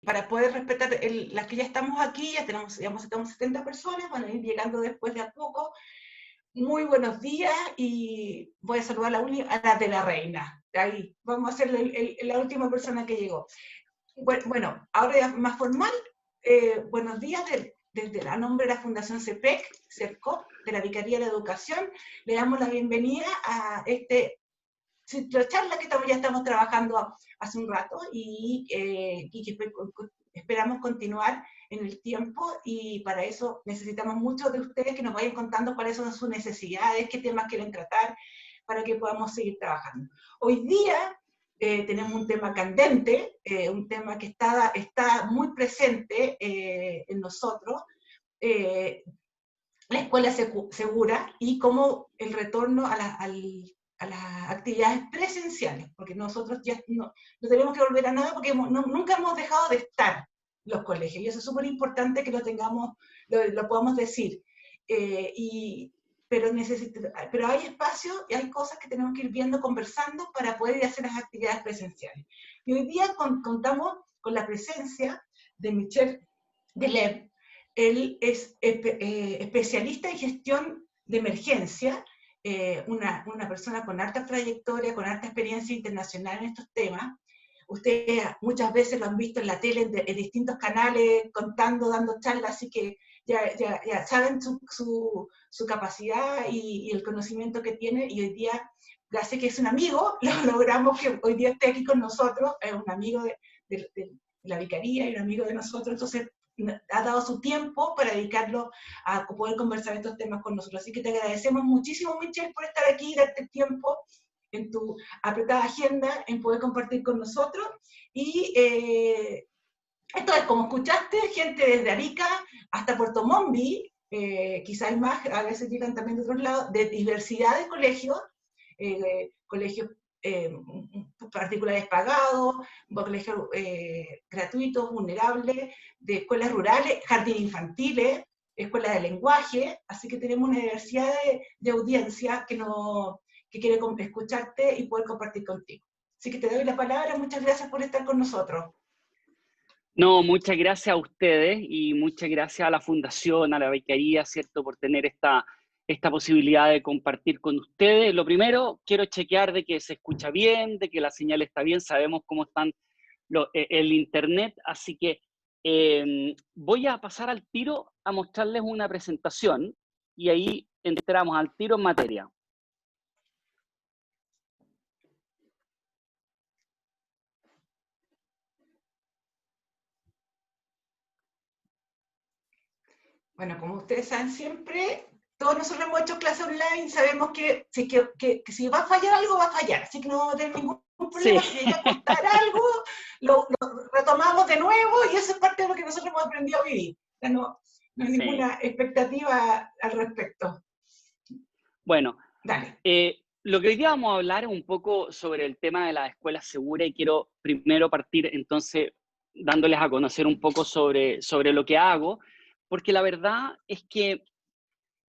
para poder respetar las que ya estamos aquí, ya estamos 70 personas, van a ir llegando después de a poco. Muy buenos días y voy a saludar a la de la reina. Ahí, vamos a hacer la última persona que llegó. Bueno, ahora ya más formal, buenos días desde a nombre de la Fundación CEPEC, CERCOP, de la Vicaría de Educación, le damos la bienvenida a la charla que ya estamos trabajando hace un rato y que esperamos continuar en el tiempo, y para eso necesitamos muchos de ustedes que nos vayan contando cuáles son sus necesidades, qué temas quieren tratar, para que podamos seguir trabajando. Hoy día tenemos un tema candente, un tema que está muy presente en nosotros, la escuela segura y cómo el retorno a las actividades presenciales, porque nosotros ya no tenemos que volver a nada porque nunca hemos dejado de estar los colegios, y eso es súper importante que lo tengamos, lo podamos decir. Pero hay espacio y hay cosas que tenemos que ir viendo, conversando, para poder ir a hacer las actividades presenciales. Y hoy día contamos con la presencia de Michel Deleuze. Él es especialista en gestión de emergencia, una persona con harta trayectoria, con harta experiencia internacional en estos temas. Ustedes muchas veces lo han visto en la tele, en distintos canales, contando, dando charlas, así que ya saben su capacidad y el conocimiento que tiene, y hoy día, gracias que es un amigo, lo logramos que hoy día esté aquí con nosotros, es un amigo de la vicaría y un amigo de nosotros, entonces ha dado su tiempo para dedicarlo a poder conversar estos temas con nosotros. Así que te agradecemos muchísimo, Michelle, por estar aquí y darte tiempo en tu apretada agenda en poder compartir con nosotros. Y esto es, como escuchaste, gente desde Arica hasta Puerto Montt, quizás hay más, a veces llegan también de otros lados, de diversidad de colegios, colegios particulares pagados, colegios gratuitos, vulnerables, de escuelas rurales, jardines infantiles, escuelas de lenguaje, así que tenemos una diversidad de audiencia que quiere escucharte y poder compartir contigo. Así que te doy la palabra, muchas gracias por estar con nosotros. No, muchas gracias a ustedes y muchas gracias a la Fundación, a la Vicaría, ¿cierto?, por tener esta posibilidad de compartir con ustedes. Lo primero, quiero chequear de que se escucha bien, de que la señal está bien, sabemos cómo están el internet, así que voy a pasar al tiro a mostrarles una presentación y ahí entramos al tiro en materia. Bueno, como ustedes saben siempre, todos nosotros hemos hecho clase online, sabemos que si va a fallar algo, va a fallar, así que no vamos a tener ningún problema. Sí. Si llega a costar algo, lo retomamos de nuevo, y eso es parte de lo que nosotros hemos aprendido a vivir. O sea, no hay Sí. ninguna expectativa al respecto. Bueno, dale. Lo que hoy día vamos a hablar es un poco sobre el tema de la escuela segura, y quiero primero partir entonces dándoles a conocer un poco sobre lo que hago, porque la verdad es que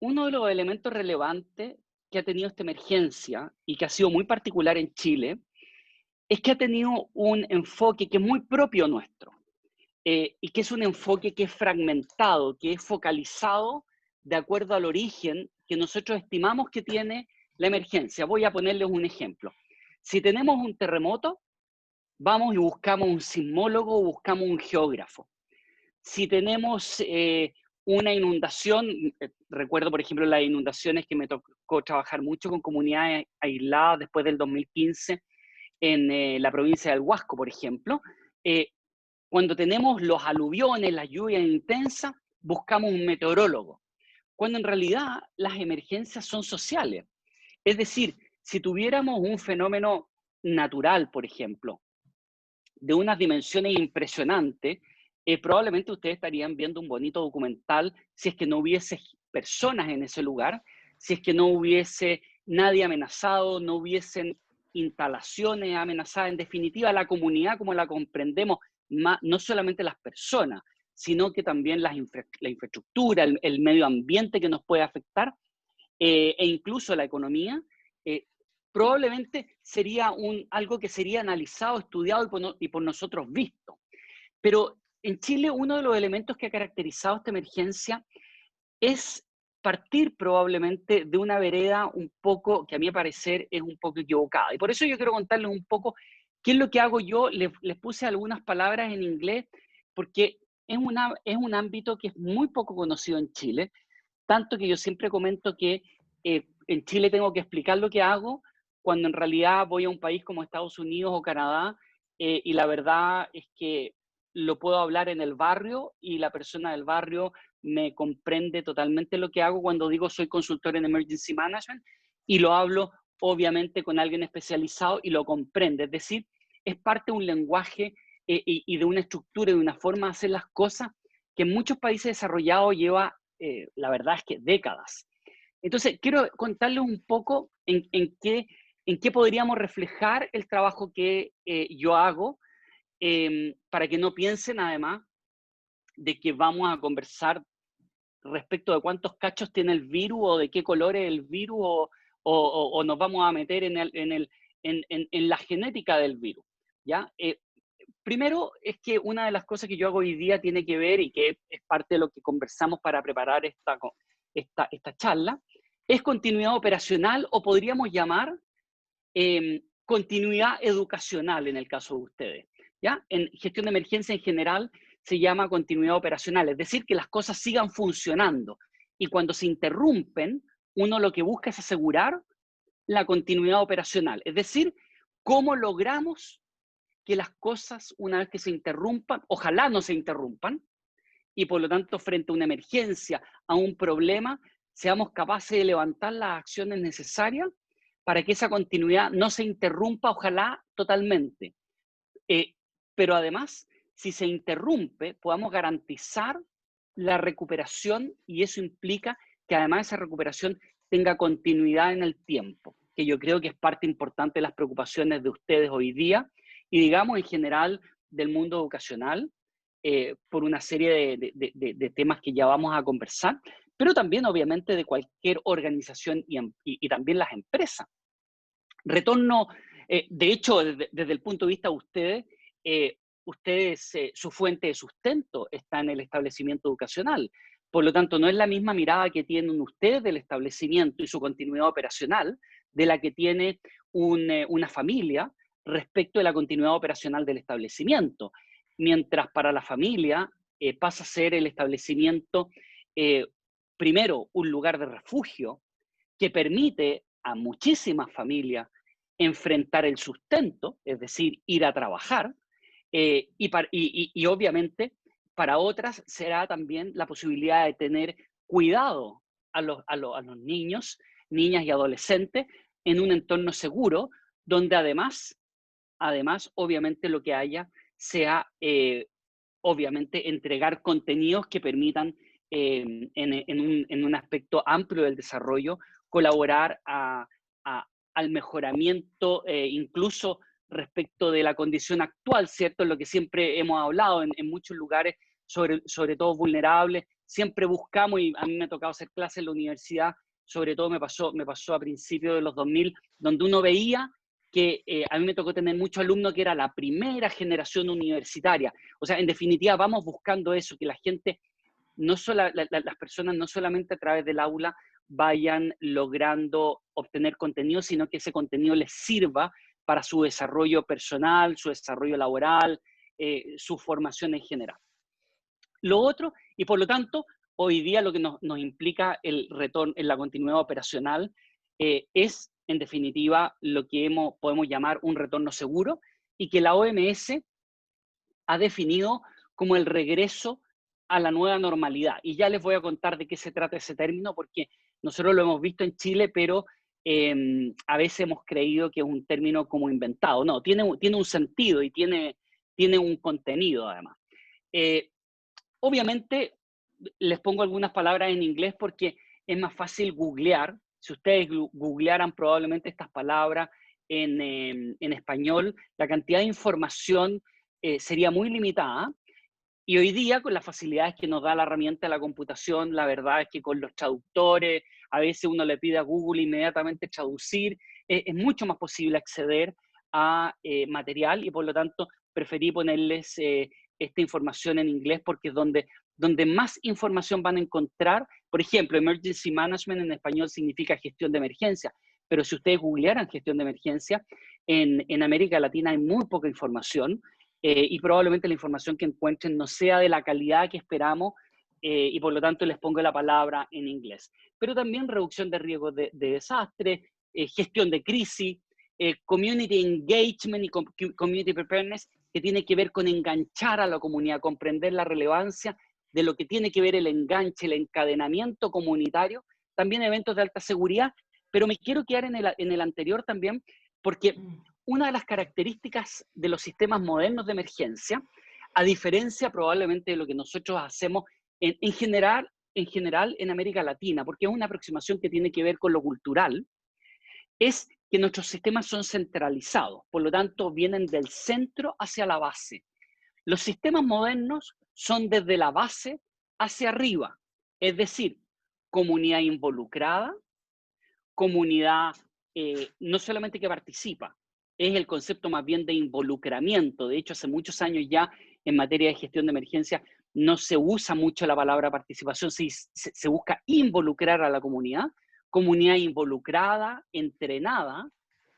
uno de los elementos relevantes que ha tenido esta emergencia y que ha sido muy particular en Chile es que ha tenido un enfoque que es muy propio nuestro, y que es un enfoque que es fragmentado, que es focalizado de acuerdo al origen que nosotros estimamos que tiene la emergencia. Voy a ponerles un ejemplo. Si tenemos un terremoto, vamos y buscamos un sismólogo o buscamos un geógrafo. Si tenemos una inundación, recuerdo por ejemplo las inundaciones que me tocó trabajar mucho con comunidades aisladas después del 2015 en la provincia del Huasco, por ejemplo. Cuando tenemos los aluviones, las lluvias intensas, buscamos un meteorólogo, cuando en realidad las emergencias son sociales. Es decir, si tuviéramos un fenómeno natural, por ejemplo, de unas dimensiones impresionantes, probablemente ustedes estarían viendo un bonito documental si es que no hubiese personas en ese lugar, si es que no hubiese nadie amenazado, no hubiesen instalaciones amenazadas, en definitiva la comunidad como la comprendemos, no solamente las personas, sino que también la infraestructura, el medio ambiente que nos puede afectar, e incluso la economía, probablemente sería algo que sería analizado, estudiado y por nosotros visto. Pero en Chile uno de los elementos que ha caracterizado esta emergencia es partir probablemente de una vereda un poco, que a mi parecer es un poco equivocada. Y por eso yo quiero contarles un poco qué es lo que hago yo. Les puse algunas palabras en inglés porque es un ámbito que es muy poco conocido en Chile, tanto que yo siempre comento que en Chile tengo que explicar lo que hago, cuando en realidad voy a un país como Estados Unidos o Canadá, y la verdad es que lo puedo hablar en el barrio y la persona del barrio me comprende totalmente lo que hago cuando digo soy consultor en Emergency Management, y lo hablo obviamente con alguien especializado y lo comprende. Es decir, es parte de un lenguaje y de una estructura y de una forma de hacer las cosas que en muchos países desarrollados lleva, la verdad es que décadas. Entonces, quiero contarles un poco en qué podríamos reflejar el trabajo que yo hago, para que no piensen además de que vamos a conversar respecto de cuántos cachos tiene el virus o de qué color es el virus o nos vamos a meter en la genética del virus, ¿ya? Primero es que una de las cosas que yo hago hoy día tiene que ver, y que es parte de lo que conversamos para preparar esta charla, es continuidad operacional, o podríamos llamar continuidad educacional en el caso de ustedes, ¿ya? En gestión de emergencia en general se llama continuidad operacional, es decir, que las cosas sigan funcionando. Y cuando se interrumpen, uno lo que busca es asegurar la continuidad operacional, es decir, cómo logramos que las cosas, una vez que se interrumpan, ojalá no se interrumpan, y por lo tanto, frente a una emergencia, a un problema, seamos capaces de levantar las acciones necesarias para que esa continuidad no se interrumpa, ojalá totalmente. Eh, pero además, si se interrumpe, podamos garantizar la recuperación, y eso implica que además esa recuperación tenga continuidad en el tiempo, que yo creo que es parte importante de las preocupaciones de ustedes hoy día y, digamos, en general del mundo educacional, por una serie de temas que ya vamos a conversar, pero también obviamente de cualquier organización y también las empresas. Retorno, de hecho, desde el punto de vista de ustedes, su fuente de sustento está en el establecimiento educacional. Por lo tanto, no es la misma mirada que tienen ustedes del establecimiento y su continuidad operacional de la que tiene una familia respecto de la continuidad operacional del establecimiento. Mientras para la familia pasa a ser el establecimiento, primero, un lugar de refugio que permite a muchísimas familias enfrentar el sustento, es decir, ir a trabajar, y obviamente para otras será también la posibilidad de tener cuidado a los niños, niñas y adolescentes en un entorno seguro, donde además obviamente lo que haya sea, obviamente, entregar contenidos que permitan, en un aspecto amplio del desarrollo, colaborar al mejoramiento, incluso respecto de la condición actual, ¿cierto? En lo que siempre hemos hablado en muchos lugares, sobre todo vulnerables, siempre buscamos, y a mí me ha tocado hacer clases en la universidad, sobre todo me pasó a principios de los 2000, donde uno veía que a mí me tocó tener muchos alumnos que era la primera generación universitaria. O sea, en definitiva, vamos buscando eso, que la gente, las personas no solamente a través del aula vayan logrando obtener contenido, sino que ese contenido les sirva para su desarrollo personal, su desarrollo laboral, su formación en general. Lo otro, y por lo tanto, hoy día lo que nos implica el retorno en la continuidad operacional es, en definitiva, lo que podemos llamar un retorno seguro, y que la OMS ha definido como el regreso a la nueva normalidad. Y ya les voy a contar de qué se trata ese término, porque nosotros lo hemos visto en Chile, pero a veces hemos creído que es un término como inventado. No, tiene un sentido y tiene un contenido además. Obviamente, les pongo algunas palabras en inglés porque es más fácil googlear. Si ustedes googlearan probablemente estas palabras en español, la cantidad de información sería muy limitada. Y hoy día, con las facilidades que nos da la herramienta de la computación, la verdad es que con los traductores, a veces uno le pide a Google inmediatamente traducir, es mucho más posible acceder a material, y por lo tanto preferí ponerles esta información en inglés porque es donde más información van a encontrar. Por ejemplo, Emergency Management en español significa gestión de emergencia, pero si ustedes googlearan gestión de emergencia, en América Latina hay muy poca información y probablemente la información que encuentren no sea de la calidad que esperamos y por lo tanto les pongo la palabra en inglés. Pero también reducción de riesgos de desastre, gestión de crisis, community engagement y community preparedness, que tiene que ver con enganchar a la comunidad, comprender la relevancia de lo que tiene que ver el enganche, el encadenamiento comunitario, también eventos de alta seguridad, pero me quiero quedar en el anterior también, porque una de las características de los sistemas modernos de emergencia, a diferencia probablemente de lo que nosotros hacemos en general en América Latina, porque es una aproximación que tiene que ver con lo cultural, es que nuestros sistemas son centralizados, por lo tanto vienen del centro hacia la base. Los sistemas modernos son desde la base hacia arriba, es decir, comunidad involucrada, comunidad no solamente que participa, es el concepto más bien de involucramiento. De hecho, hace muchos años ya en materia de gestión de emergencia no se usa mucho la palabra participación, se busca involucrar a la comunidad involucrada, entrenada,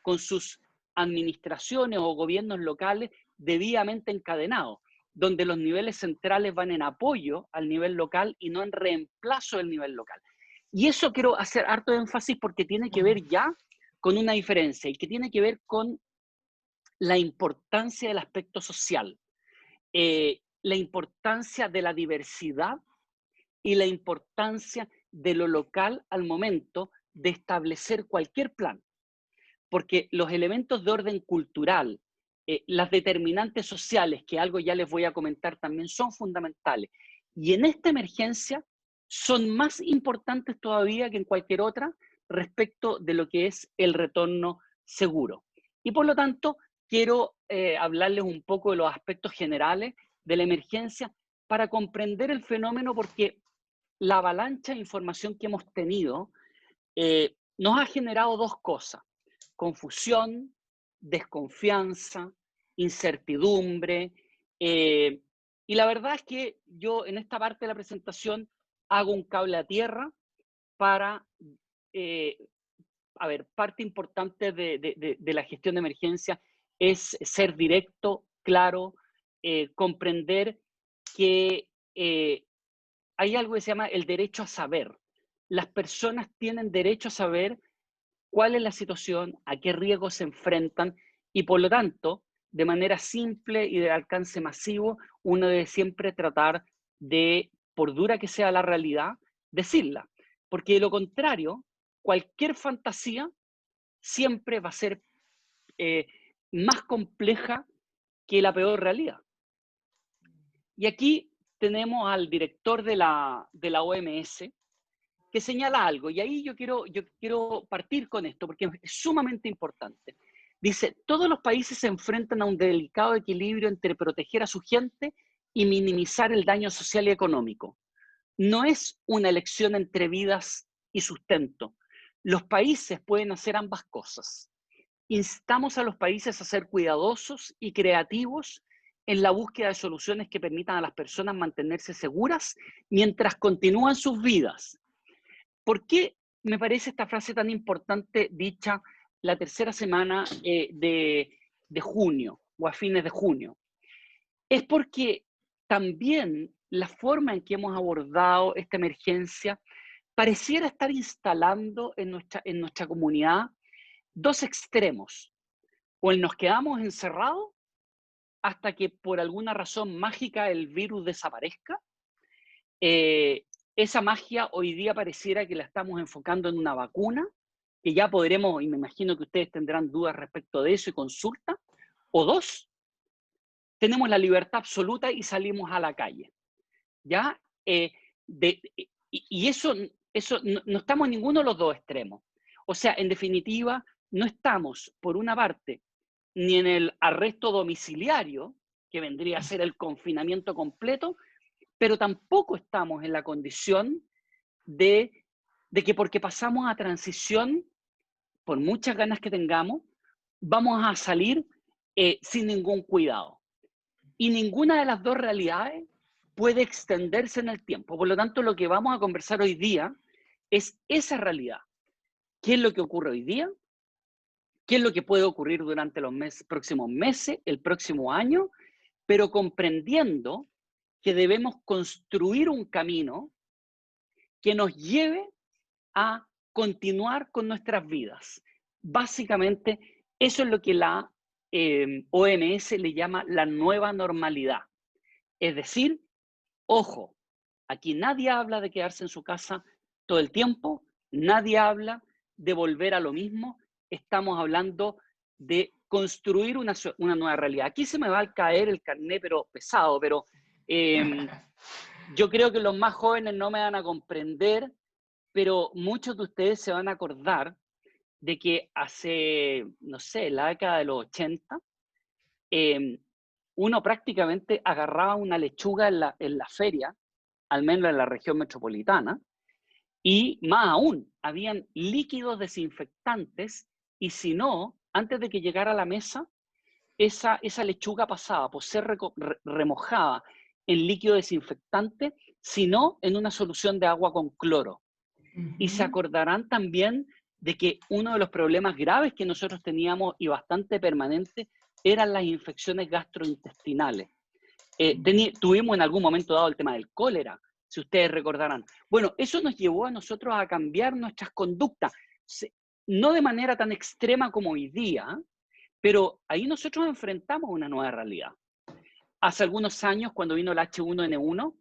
con sus administraciones o gobiernos locales debidamente encadenados, donde los niveles centrales van en apoyo al nivel local y no en reemplazo del nivel local. Y eso quiero hacer harto énfasis porque tiene que ver ya con una diferencia y que tiene que ver con la importancia del aspecto social, la importancia de la diversidad y la importancia de lo local al momento de establecer cualquier plan. Porque los elementos de orden cultural, las determinantes sociales, que algo ya les voy a comentar también, son fundamentales. Y en esta emergencia son más importantes todavía que en cualquier otra respecto de lo que es el retorno seguro. Y por lo tanto, quiero hablarles un poco de los aspectos generales de la emergencia para comprender el fenómeno, porque la avalancha de información que hemos tenido nos ha generado dos cosas: confusión, desconfianza, incertidumbre. Y la verdad es que yo en esta parte de la presentación hago un cable a tierra para, parte importante de la gestión de emergencia es ser directo, claro, comprender que hay algo que se llama el derecho a saber. Las personas tienen derecho a saber cuál es la situación, a qué riesgos se enfrentan y por lo tanto, de manera simple y de alcance masivo, uno debe siempre tratar de, por dura que sea la realidad, decirla. Porque de lo contrario, cualquier fantasía siempre va a ser más compleja que la peor realidad. Y aquí tenemos al director de la OMS, que señala algo, y ahí yo quiero partir con esto, porque es sumamente importante. Dice, todos los países se enfrentan a un delicado equilibrio entre proteger a su gente y minimizar el daño social y económico. No es una elección entre vidas y sustento. Los países pueden hacer ambas cosas. Instamos a los países a ser cuidadosos y creativos en la búsqueda de soluciones que permitan a las personas mantenerse seguras mientras continúan sus vidas. ¿Por qué me parece esta frase tan importante dicha la tercera semana de junio o a fines de junio? Es porque también la forma en que hemos abordado esta emergencia pareciera estar instalando en nuestra comunidad dos extremos. O nos quedamos encerrados hasta que por alguna razón mágica el virus desaparezca. Esa magia hoy día pareciera que la estamos enfocando en una vacuna, que ya podremos, y me imagino que ustedes tendrán dudas respecto de eso y consulta. O dos, tenemos la libertad absoluta y salimos a la calle. ¿Ya? Y eso no estamos en ninguno de los dos extremos. O sea, en definitiva, no estamos, por una parte, ni en el arresto domiciliario, que vendría a ser el confinamiento completo, pero tampoco estamos en la condición de que porque pasamos a transición, por muchas ganas que tengamos, vamos a salir sin ningún cuidado. y ninguna de las dos realidades puede extenderse en el tiempo. Por lo tanto, lo que vamos a conversar hoy día es esa realidad. ¿Qué es lo que ocurre hoy día? ¿Qué es lo que puede ocurrir durante los próximos meses, el próximo año? Pero comprendiendo que debemos construir un camino que nos lleve a continuar con nuestras vidas. Básicamente, eso es lo que la OMS le llama la nueva normalidad. Es decir, ojo, aquí nadie habla de quedarse en su casa todo el tiempo, nadie habla de volver a lo mismo, estamos hablando de construir una nueva realidad. Aquí se me va a caer el carné, pero pesado, pero yo creo que los más jóvenes no me van a comprender, pero muchos de ustedes se van a acordar de que hace, no sé, la década de los 80, uno prácticamente agarraba una lechuga en la feria, al menos en la región metropolitana, y más aún, habían líquidos desinfectantes, y si no, antes de que llegara a la mesa, esa lechuga pasaba por ser remojada en líquido desinfectante, sino en una solución de agua con cloro. Y se acordarán también de que uno de los problemas graves que nosotros teníamos y bastante permanente eran las infecciones gastrointestinales. Tuvimos en algún momento dado el tema del cólera, si ustedes recordarán. Bueno, eso nos llevó a nosotros a cambiar nuestras conductas, no de manera tan extrema como hoy día, pero ahí nosotros enfrentamos una nueva realidad. Hace algunos años, cuando vino el H1N1,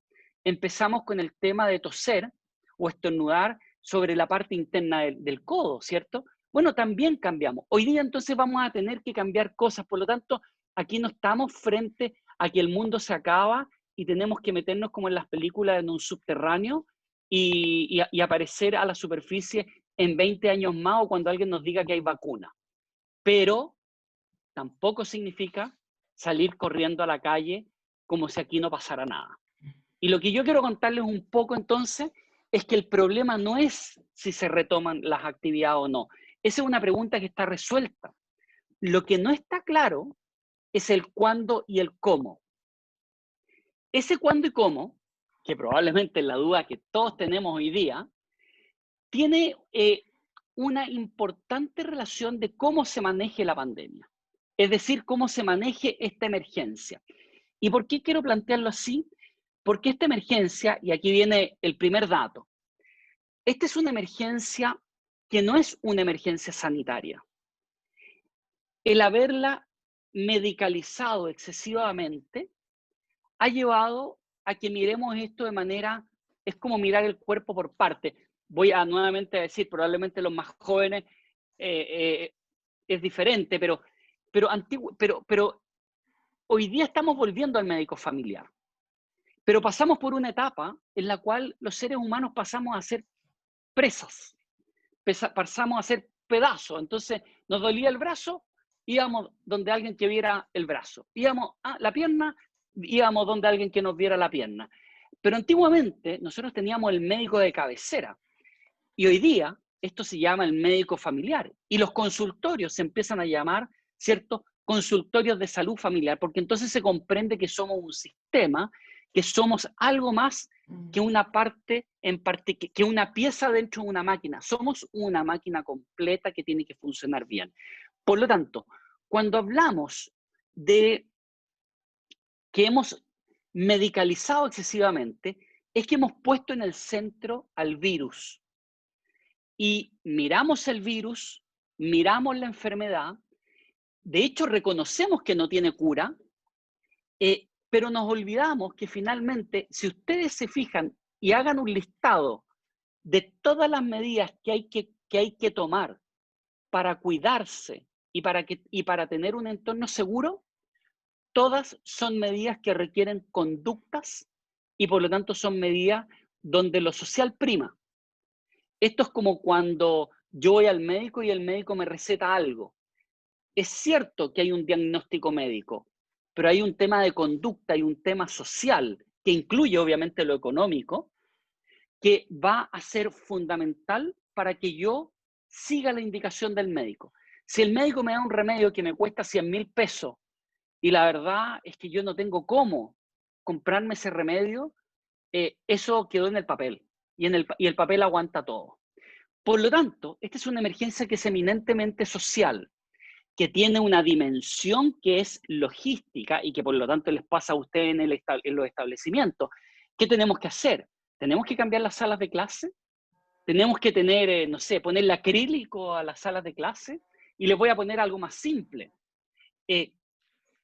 empezamos con el tema de toser o estornudar sobre la parte interna del codo, ¿cierto? Bueno, también cambiamos. Hoy día entonces vamos a tener que cambiar cosas, por lo tanto, aquí no estamos frente a que el mundo se acaba y tenemos que meternos como en las películas en un subterráneo y aparecer a la superficie en 20 años más o cuando alguien nos diga que hay vacuna. Pero tampoco significa salir corriendo a la calle como si aquí no pasara nada. Y lo que yo quiero contarles un poco entonces es que el problema no es si se retoman las actividades o no. Esa es una pregunta que está resuelta. Lo que no está claro es el cuándo y el cómo. Ese cuándo y cómo, que probablemente es la duda que todos tenemos hoy día, tiene una importante relación de cómo se maneje la pandemia. Es decir, cómo se maneje esta emergencia. ¿Y por qué quiero plantearlo así? Porque esta emergencia, y aquí viene el primer dato, esta es una emergencia que no es una emergencia sanitaria. El haberla medicalizado excesivamente ha llevado a que miremos esto de manera, es como mirar el cuerpo por parte. Voy a nuevamente decir, probablemente los más jóvenes es diferente, pero hoy día estamos volviendo al médico familiar. Pero pasamos por una etapa en la cual los seres humanos pasamos a ser presas, pasamos a ser pedazos. Entonces, nos dolía el brazo, íbamos donde alguien que viera el brazo. Íbamos a la pierna, íbamos donde alguien que nos viera la pierna. Pero antiguamente nosotros teníamos el médico de cabecera. Y hoy día esto se llama el médico familiar. Y los consultorios se empiezan a llamar, ¿cierto?, consultorios de salud familiar, porque entonces se comprende que somos un sistema, que somos algo más que una parte, que una pieza dentro de una máquina. Somos una máquina completa que tiene que funcionar bien. Por lo tanto, cuando hablamos de que hemos medicalizado excesivamente, es que hemos puesto en el centro al virus. Y miramos el virus, miramos la enfermedad, de hecho reconocemos que no tiene cura, pero nos olvidamos que finalmente, si ustedes se fijan y hagan un listado de todas las medidas que hay que tomar para cuidarse y para tener un entorno seguro, todas son medidas que requieren conductas y por lo tanto son medidas donde lo social prima. Esto es como cuando yo voy al médico y el médico me receta algo. Es cierto que hay un diagnóstico médico, pero hay un tema de conducta, hay un tema social, que incluye obviamente lo económico, que va a ser fundamental para que yo siga la indicación del médico. Si el médico me da un remedio que me cuesta 100.000 pesos y la verdad es que yo no tengo cómo comprarme ese remedio, eso quedó en el papel, y el papel aguanta todo. Por lo tanto, esta es una emergencia que es eminentemente social, que tiene una dimensión que es logística y que por lo tanto les pasa a ustedes en los establecimientos. ¿Qué tenemos que hacer? ¿Tenemos que cambiar las salas de clase? ¿Tenemos que tener, no sé, ponerle acrílico a las salas de clase? Y les voy a poner algo más simple.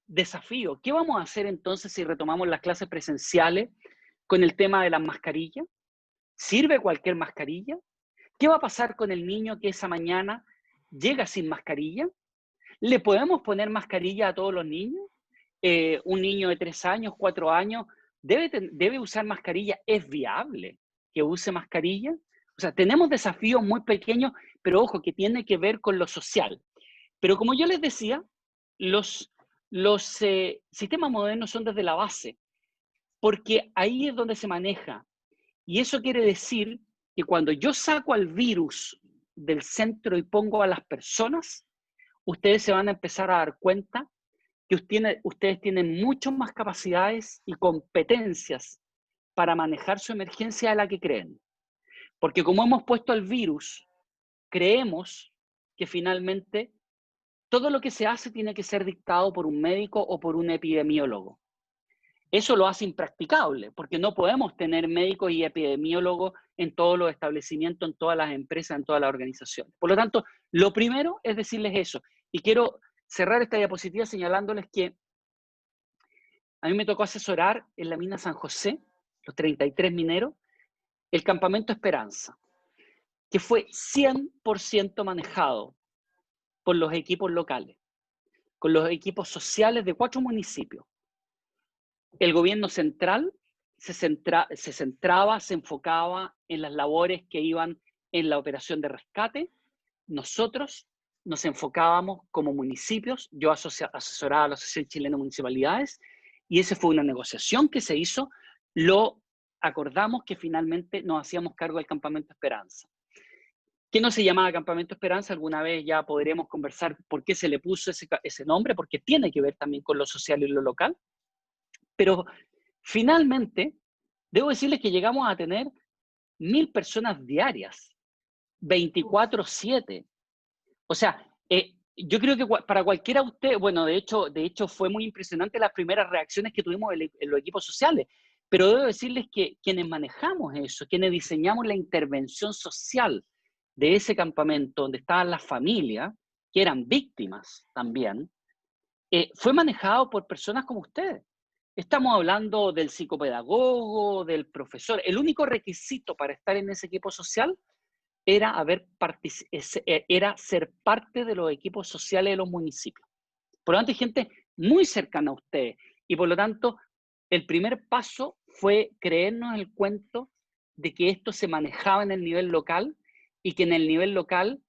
Desafío. ¿Qué vamos a hacer entonces si retomamos las clases presenciales con el tema de las mascarillas? ¿Sirve cualquier mascarilla? ¿Qué va a pasar con el niño que esa mañana llega sin mascarilla? ¿Le podemos poner mascarilla a todos los niños? Un niño de 3 años, 4 años, ¿debe usar mascarilla? ¿Es viable que use mascarilla? O sea, tenemos desafíos muy pequeños, pero ojo, que tiene que ver con lo social. Pero como yo les decía, los sistemas modernos son desde la base, porque ahí es donde se maneja. Y eso quiere decir que cuando yo saco al virus del centro y pongo a las personas, ustedes se van a empezar a dar cuenta que ustedes tienen mucho más capacidades y competencias para manejar su emergencia de la que creen. Porque como hemos puesto al virus, creemos que finalmente todo lo que se hace tiene que ser dictado por un médico o por un epidemiólogo. Eso lo hace impracticable, porque no podemos tener médicos y epidemiólogos en todos los establecimientos, en todas las empresas, en todas las organizaciones. Por lo tanto, lo primero es decirles eso. Y quiero cerrar esta diapositiva señalándoles que a mí me tocó asesorar en la mina San José, los 33 mineros, el campamento Esperanza, que fue 100% manejado por los equipos locales, con los equipos sociales de 4 municipios. El gobierno central se centraba, se enfocaba en las labores que iban en la operación de rescate. Nosotros nos enfocábamos como municipios, yo asesoraba a la Asociación Chilena de Municipalidades, y esa fue una negociación que se hizo, lo acordamos que finalmente nos hacíamos cargo del Campamento Esperanza. ¿Qué no se llamaba Campamento Esperanza? Alguna vez ya podremos conversar por qué se le puso ese nombre, porque tiene que ver también con lo social y lo local. Pero finalmente, debo decirles que llegamos a tener 1000 personas diarias, 24/7. O sea, yo creo que para cualquiera de ustedes, bueno, de hecho fue muy impresionante las primeras reacciones que tuvimos en los equipos sociales, pero debo decirles que quienes manejamos eso, quienes diseñamos la intervención social de ese campamento donde estaban las familias, que eran víctimas también, fue manejado por personas como ustedes. Estamos hablando del psicopedagogo, del profesor. El único requisito para estar en ese equipo social era ser parte de los equipos sociales de los municipios. Por lo tanto, hay gente muy cercana a ustedes. Y por lo tanto, el primer paso fue creernos el cuento de que esto se manejaba en el nivel local y que en el nivel local,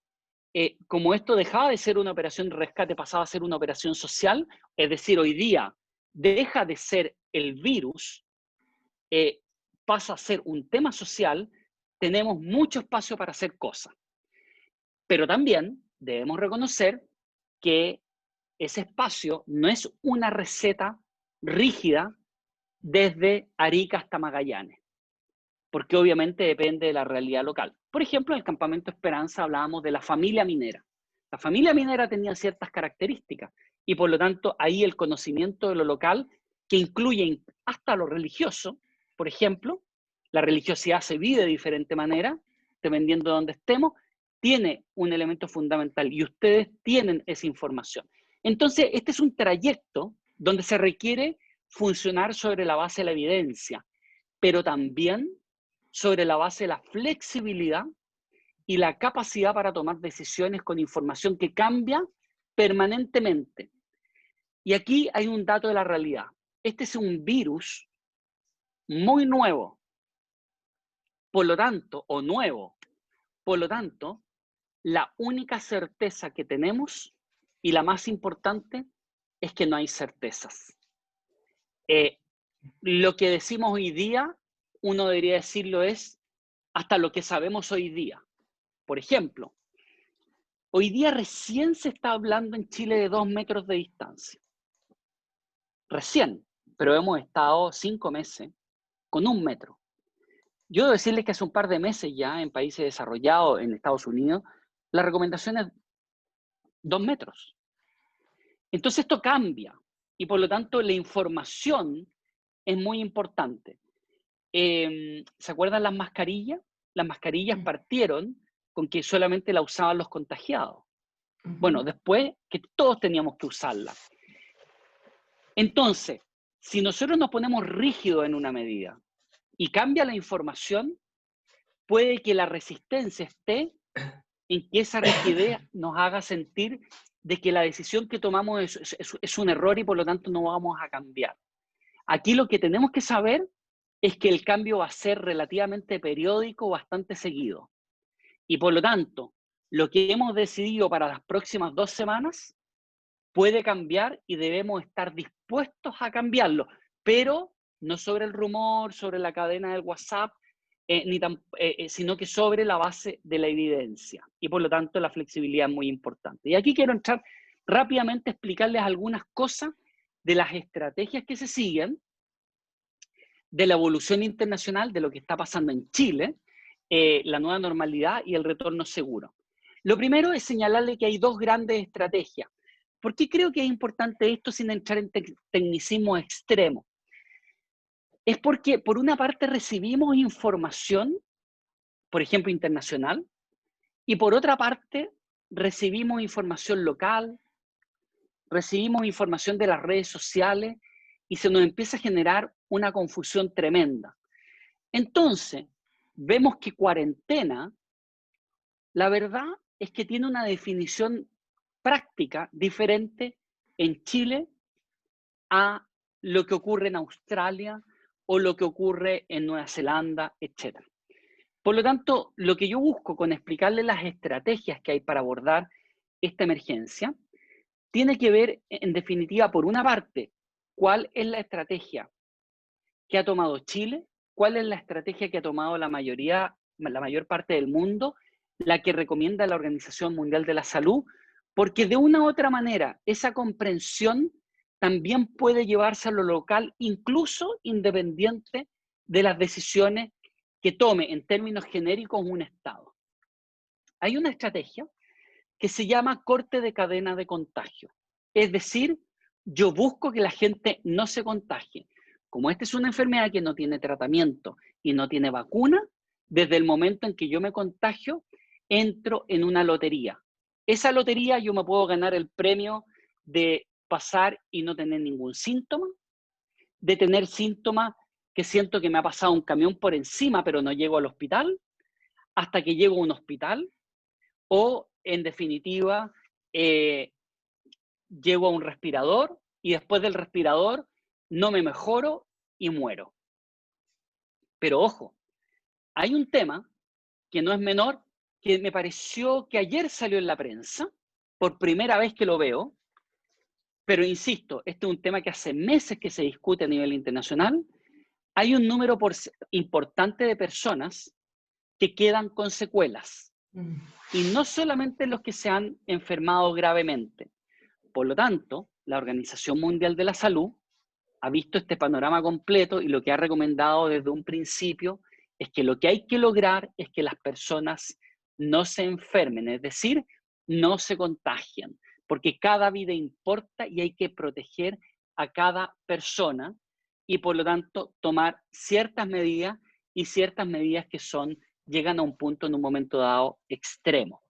como esto dejaba de ser una operación de rescate, pasaba a ser una operación social, es decir, hoy día deja de ser el virus, pasa a ser un tema social, tenemos mucho espacio para hacer cosas. Pero también debemos reconocer que ese espacio no es una receta rígida desde Arica hasta Magallanes, porque obviamente depende de la realidad local. Por ejemplo, en el Campamento Esperanza hablábamos de la familia minera. La familia minera tenía ciertas características y por lo tanto ahí el conocimiento de lo local, que incluye hasta lo religioso, por ejemplo, la religiosidad se vive de diferente manera, dependiendo de dónde estemos, tiene un elemento fundamental y ustedes tienen esa información. Entonces, este es un trayecto donde se requiere funcionar sobre la base de la evidencia, pero también sobre la base de la flexibilidad y la capacidad para tomar decisiones con información que cambia permanentemente. Y aquí hay un dato de la realidad. Este es un virus muy nuevo, por lo tanto, o nuevo, por lo tanto, la única certeza que tenemos y la más importante es que no hay certezas. Lo que decimos hoy día, uno debería decirlo es hasta lo que sabemos hoy día. Por ejemplo, hoy día recién se está hablando en Chile de 2 metros de distancia. recién, pero hemos estado 5 meses con 1 metro. Yo debo decirles que hace un par de meses ya en países desarrollados, en Estados Unidos, la recomendación es 2 metros. Entonces esto cambia y por lo tanto la información es muy importante. ¿Se acuerdan las mascarillas? Las mascarillas partieron con que solamente la usaban los contagiados. Bueno, después que todos teníamos que usarla. Entonces, si nosotros nos ponemos rígidos en una medida y cambia la información, puede que la resistencia esté en que esa rigidez nos haga sentir de que la decisión que tomamos es un error y por lo tanto no vamos a cambiar. Aquí lo que tenemos que saber es que el cambio va a ser relativamente periódico, bastante seguido. Y por lo tanto, lo que hemos decidido para las próximas 2 semanas puede cambiar y debemos estar dispuestos a cambiarlo, pero no sobre el rumor, sobre la cadena del WhatsApp, sino que sobre la base de la evidencia. Y por lo tanto la flexibilidad es muy importante. Y aquí quiero entrar rápidamente a explicarles algunas cosas de las estrategias que se siguen, de la evolución internacional, de lo que está pasando en Chile, la nueva normalidad y el retorno seguro. Lo primero es señalarle que hay 2 grandes estrategias. ¿Por qué creo que es importante esto sin entrar en tecnicismo extremo? Es porque, por una parte, recibimos información, por ejemplo, internacional, y por otra parte, recibimos información local, recibimos información de las redes sociales, y se nos empieza a generar una confusión tremenda. Entonces, vemos que cuarentena, la verdad es que tiene una definición práctica diferente en Chile a lo que ocurre en Australia o lo que ocurre en Nueva Zelanda, etc. Por lo tanto, lo que yo busco con explicarles las estrategias que hay para abordar esta emergencia, tiene que ver, en definitiva, por una parte, cuál es la estrategia que ha tomado Chile, cuál es la estrategia que ha tomado la mayor parte del mundo, la que recomienda la Organización Mundial de la Salud, porque de una u otra manera esa comprensión también puede llevarse a lo local, incluso independiente de las decisiones que tome en términos genéricos un Estado. Hay una estrategia que se llama corte de cadena de contagio. Es decir, yo busco que la gente no se contagie. Como esta es una enfermedad que no tiene tratamiento y no tiene vacuna, desde el momento en que yo me contagio, entro en una lotería. Esa lotería yo me puedo ganar el premio de pasar y no tener ningún síntoma, de tener síntomas que siento que me ha pasado un camión por encima, pero no llego al hospital, hasta que llego a un hospital, o en definitiva, llego a un respirador y después del respirador no me mejoro y muero. Pero ojo, hay un tema que no es menor, que me pareció que ayer salió en la prensa, por primera vez que lo veo, pero insisto, este es un tema que hace meses que se discute a nivel internacional. Hay un número importante de personas que quedan con secuelas, y no solamente los que se han enfermado gravemente. Por lo tanto, la Organización Mundial de la Salud ha visto este panorama completo y lo que ha recomendado desde un principio es que lo que hay que lograr es que las personas no se enfermen, es decir, no se contagien, porque cada vida importa y hay que proteger a cada persona y por lo tanto tomar ciertas medidas y ciertas medidas que llegan a un punto en un momento dado extremo.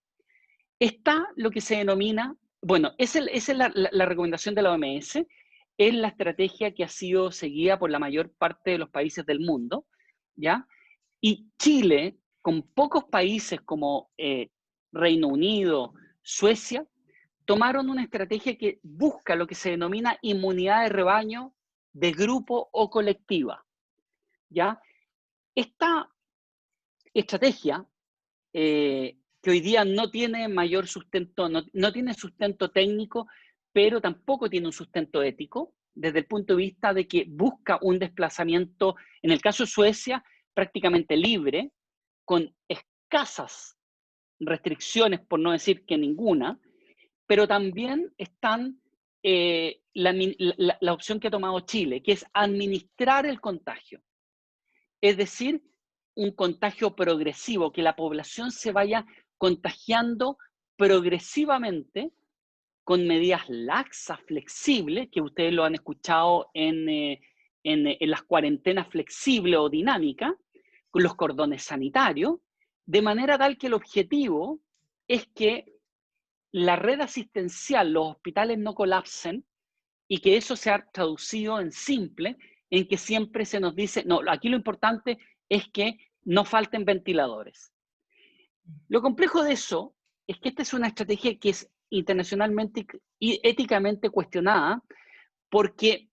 Está lo que se denomina, bueno, esa es la recomendación de la OMS, es la estrategia que ha sido seguida por la mayor parte de los países del mundo, ¿ya? Y Chile, con pocos países como Reino Unido, Suecia, tomaron una estrategia que busca lo que se denomina inmunidad de rebaño, de grupo o colectiva, ¿ya? Esta estrategia, que hoy día no tiene mayor sustento, no tiene sustento técnico, pero tampoco tiene un sustento ético, desde el punto de vista de que busca un desplazamiento, en el caso de Suecia, prácticamente libre, con escasas restricciones, por no decir que ninguna, pero también están la opción que ha tomado Chile, que es administrar el contagio. Es decir, un contagio progresivo, que la población se vaya contagiando progresivamente con medidas laxas, flexibles, que ustedes lo han escuchado en las cuarentenas flexibles o dinámicas, con los cordones sanitarios, de manera tal que el objetivo es que la red asistencial, los hospitales no colapsen y que eso sea traducido en simple, en que siempre se nos dice, no, aquí lo importante es que no falten ventiladores. Lo complejo de eso es que esta es una estrategia que es internacionalmente y éticamente cuestionada, porque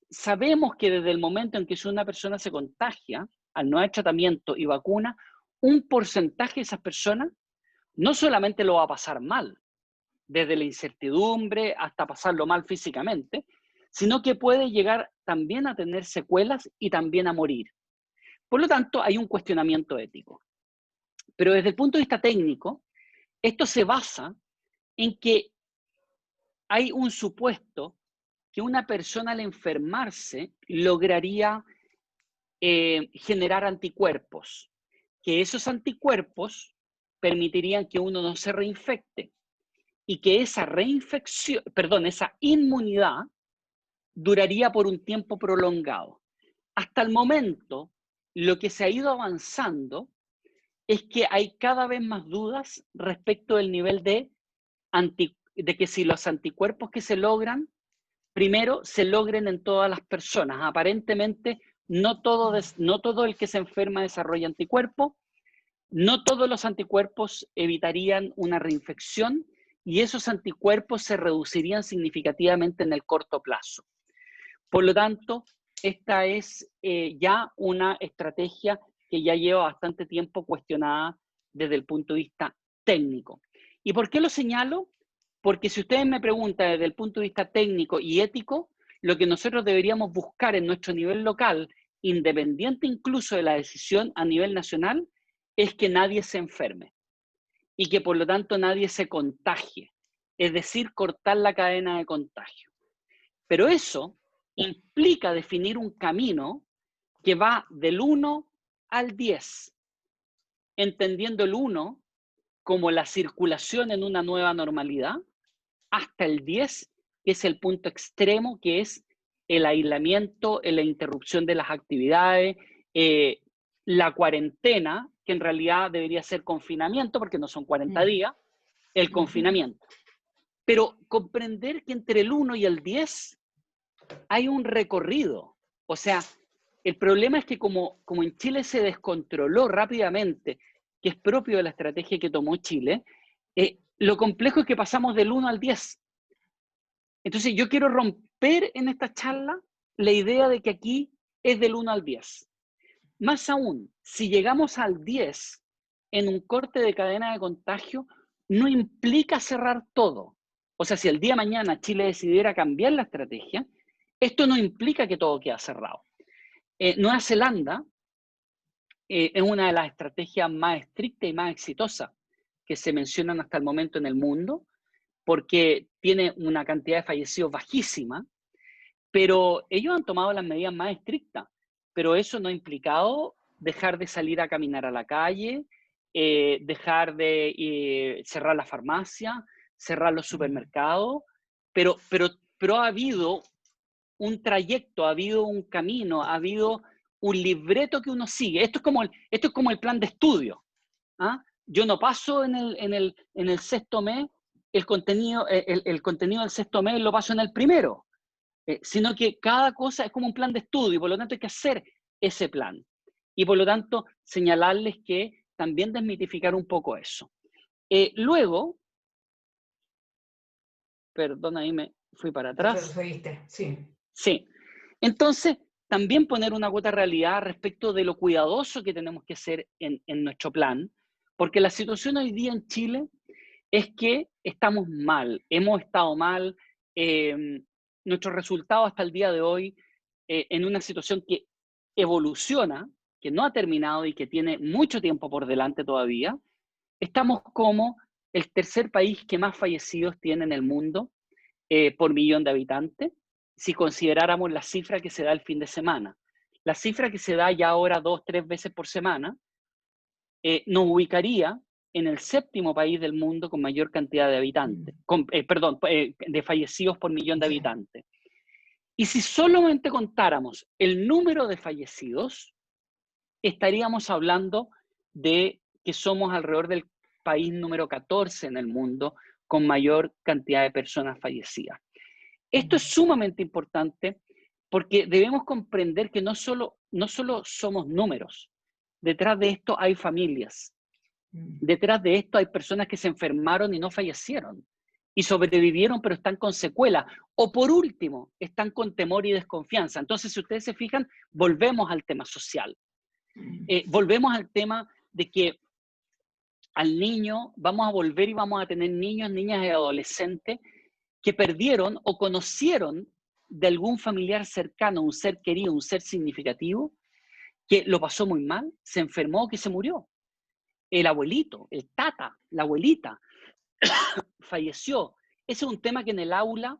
sabemos que desde el momento en que una persona se contagia, al no haber tratamiento y vacuna, un porcentaje de esas personas no solamente lo va a pasar mal, desde la incertidumbre hasta pasarlo mal físicamente, sino que puede llegar también a tener secuelas y también a morir. Por lo tanto, hay un cuestionamiento ético. Pero desde el punto de vista técnico, esto se basa en que hay un supuesto que una persona al enfermarse lograría generar anticuerpos, que esos anticuerpos permitirían que uno no se reinfecte y que esa reinfección, perdón, esa inmunidad duraría por un tiempo prolongado. Hasta el momento, lo que se ha ido avanzando es que hay cada vez más dudas respecto del nivel de que si los anticuerpos que se logran, primero, se logren en todas las personas. Aparentemente, no todo el que se enferma desarrolla anticuerpos, no todos los anticuerpos evitarían una reinfección y esos anticuerpos se reducirían significativamente en el corto plazo. Por lo tanto, esta es ya una estrategia que ya lleva bastante tiempo cuestionada desde el punto de vista técnico. ¿Y por qué lo señalo? Porque si ustedes me preguntan desde el punto de vista técnico y ético, lo que nosotros deberíamos buscar en nuestro nivel local, independiente incluso de la decisión a nivel nacional, es que nadie se enferme y que por lo tanto nadie se contagie, es decir, cortar la cadena de contagio. Pero eso implica definir un camino que va del 1 al 10, entendiendo el 1 como la circulación en una nueva normalidad, hasta el 10, que es el punto extremo, que es el aislamiento, la interrupción de las actividades, la cuarentena, que en realidad debería ser confinamiento, porque no son 40 días, el confinamiento. Pero comprender que entre el 1 y el 10 hay un recorrido. O sea, el problema es que como en Chile se descontroló rápidamente, que es propio de la estrategia que tomó Chile, lo complejo es que pasamos del 1 al 10. Entonces yo quiero romper en esta charla la idea de que aquí es del 1 al 10. Más aún, si llegamos al 10 en un corte de cadena de contagio, no implica cerrar todo. O sea, si el día de mañana Chile decidiera cambiar la estrategia, esto no implica que todo quede cerrado. Nueva Zelanda es una de las estrategias más estrictas y más exitosas que se mencionan hasta el momento en el mundo, porque tiene una cantidad de fallecidos bajísima, pero ellos han tomado las medidas más estrictas, pero eso no ha implicado dejar de salir a caminar a la calle, dejar de cerrar la farmacia, cerrar los supermercados, pero ha habido un trayecto, ha habido un camino, ha habido un libreto que uno sigue. Esto es como el plan de estudio. ¿Ah? Yo no paso en el sexto mes el contenido del sexto mes lo paso en el primero, sino que cada cosa es como un plan de estudio y por lo tanto hay que hacer ese plan. Y por lo tanto señalarles que también desmitificar un poco eso. Luego, perdón, ahí me fui para atrás. Sí. Sí. Entonces, también poner una cuota de realidad respecto de lo cuidadoso que tenemos que ser en nuestro plan, porque la situación hoy día en Chile es que estamos mal, hemos estado mal, nuestros resultados hasta el día de hoy, en una situación que evoluciona, que no ha terminado y que tiene mucho tiempo por delante todavía, estamos como el tercer país que más fallecidos tiene en el mundo por millón de habitantes. si consideráramos la cifra que se da el fin de semana. La cifra que se da ya ahora 2, 3 veces por semana nos ubicaría en el 7º país del mundo con mayor cantidad de habitantes, de fallecidos por millón de habitantes. Y si solamente contáramos el número de fallecidos, estaríamos hablando de que somos alrededor del país número 14 en el mundo con mayor cantidad de personas fallecidas. Esto es sumamente importante porque debemos comprender que no solo somos números. Detrás de esto hay familias. Detrás de esto hay personas que se enfermaron y no fallecieron. Y sobrevivieron, pero están con secuelas. O por último, están con temor y desconfianza. Entonces, si ustedes se fijan, volvemos al tema social. Volvemos al tema de que al niño vamos a volver y vamos a tener niños, niñas y adolescentes que perdieron o conocieron de algún familiar cercano, un ser querido, un ser significativo, que lo pasó muy mal, se enfermó, que se murió. El abuelito, el tata, la abuelita, falleció. Ese es un tema que en el aula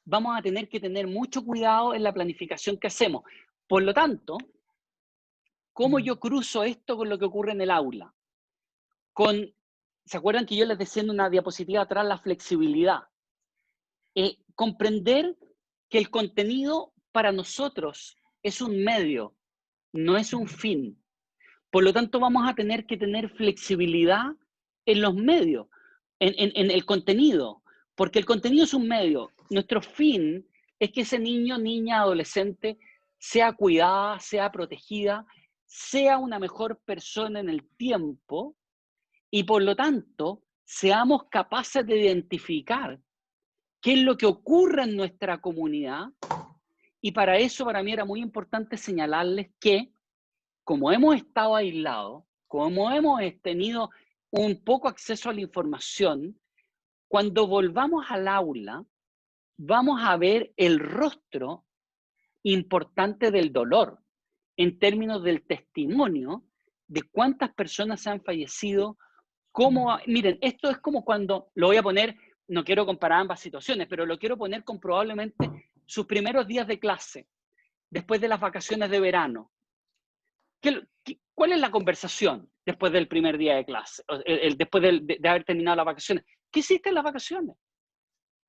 vamos a tener que tener mucho cuidado en la planificación que hacemos. Por lo tanto, ¿cómo yo cruzo esto con lo que ocurre en el aula? ¿Se acuerdan que yo les decía en una diapositiva atrás la flexibilidad? Comprender que el contenido para nosotros es un medio, no es un fin. Por lo tanto, vamos a tener que tener flexibilidad en los medios, en el contenido, porque el contenido es un medio. Nuestro fin es que ese niño, niña, adolescente sea cuidada, sea protegida, sea una mejor persona en el tiempo y por lo tanto seamos capaces de identificar qué es lo que ocurre en nuestra comunidad. Y para eso, para mí era muy importante señalarles que, como hemos estado aislados, como hemos tenido un poco acceso a la información, cuando volvamos al aula, vamos a ver el rostro importante del dolor, en términos del testimonio de cuántas personas han fallecido. Miren, esto es como cuando, lo voy a poner, no quiero comparar ambas situaciones, pero lo quiero poner con probablemente sus primeros días de clase, después de las vacaciones de verano. ¿Cuál es la conversación después del primer día de clase, después de haber terminado las vacaciones? ¿Qué hiciste en las vacaciones?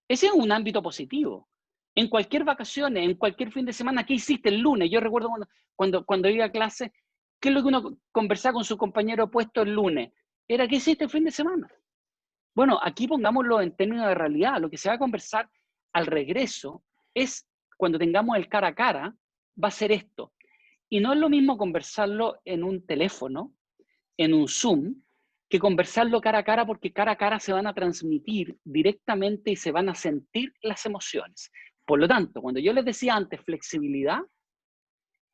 Ese es un ámbito positivo. En cualquier vacaciones, en cualquier fin de semana, ¿qué hiciste el lunes? Yo recuerdo cuando iba a clase, ¿qué es lo que uno conversaba con su compañero opuesto el lunes? Era, ¿qué hiciste el fin de semana? Bueno, aquí pongámoslo en términos de realidad. Lo que se va a conversar al regreso es, cuando tengamos el cara a cara, va a ser esto. Y no es lo mismo conversarlo en un teléfono, en un Zoom, que conversarlo cara a cara, porque cara a cara se van a transmitir directamente y se van a sentir las emociones. Por lo tanto, cuando yo les decía antes flexibilidad,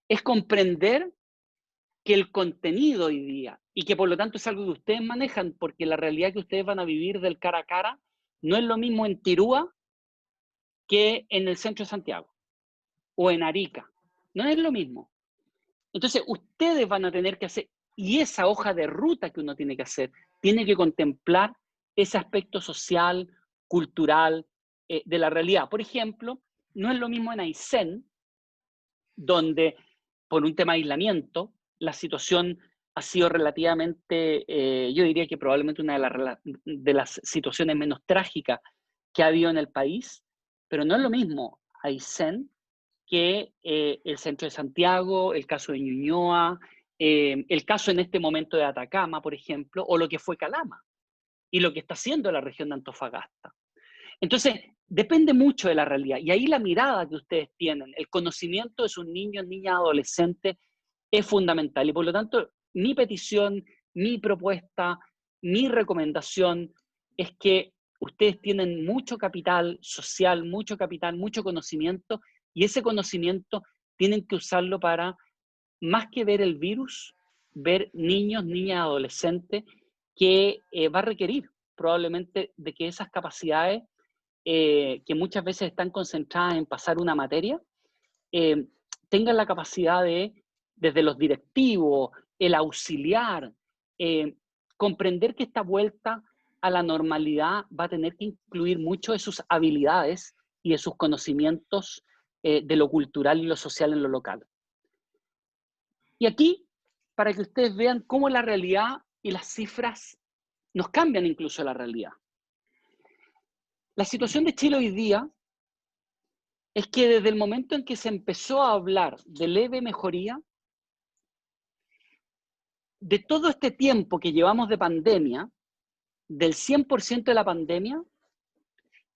es comprender que el contenido hoy día, y que por lo tanto es algo que ustedes manejan, porque la realidad que ustedes van a vivir del cara a cara no es lo mismo en Tirúa que en el centro de Santiago o en Arica. No es lo mismo. Entonces, ustedes van a tener que hacer, y esa hoja de ruta que uno tiene que hacer, tiene que contemplar ese aspecto social, cultural, de la realidad. Por ejemplo, no es lo mismo en Aysén, donde por un tema de aislamiento, la situación ha sido relativamente, yo diría que probablemente una de las situaciones menos trágicas que ha habido en el país, pero no es lo mismo Aysén que el centro de Santiago, el caso de Ñuñoa, el caso en este momento de Atacama, por ejemplo, o lo que fue Calama, y lo que está haciendo la región de Antofagasta. Entonces, depende mucho de la realidad, y ahí la mirada que ustedes tienen, el conocimiento de sus niños, niñas, adolescentes, es fundamental, y por lo tanto, mi petición, mi propuesta, mi recomendación es que ustedes tienen mucho capital social, mucho capital, mucho conocimiento, y ese conocimiento tienen que usarlo para, más que ver el virus, ver niños, niñas, adolescentes, que va a requerir probablemente de que esas capacidades, que muchas veces están concentradas en pasar una materia, tengan la capacidad de, desde los directivos, el auxiliar, comprender que esta vuelta a la normalidad va a tener que incluir mucho de sus habilidades y de sus conocimientos de lo cultural y lo social en lo local. Y aquí, para que ustedes vean cómo la realidad y las cifras nos cambian incluso la realidad. La situación de Chile hoy día es que desde el momento en que se empezó a hablar de leve mejoría, de todo este tiempo que llevamos de pandemia, del 100% de la pandemia,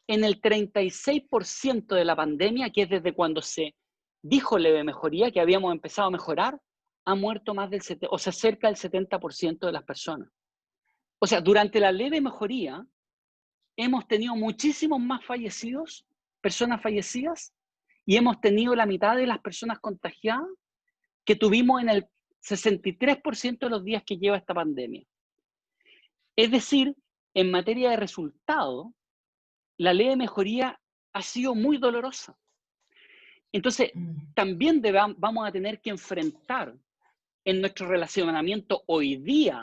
en el 36% de la pandemia, que es desde cuando se dijo leve mejoría, que habíamos empezado a mejorar, ha muerto más del 70%, o sea, cerca del 70% de las personas. O sea, durante la leve mejoría hemos tenido muchísimos más fallecidos, personas fallecidas, y hemos tenido la mitad de las personas contagiadas que tuvimos en el 63% de los días que lleva esta pandemia. Es decir, en materia de resultado, la ley de mejoría ha sido muy dolorosa. Entonces, también vamos a tener que enfrentar en nuestro relacionamiento hoy día,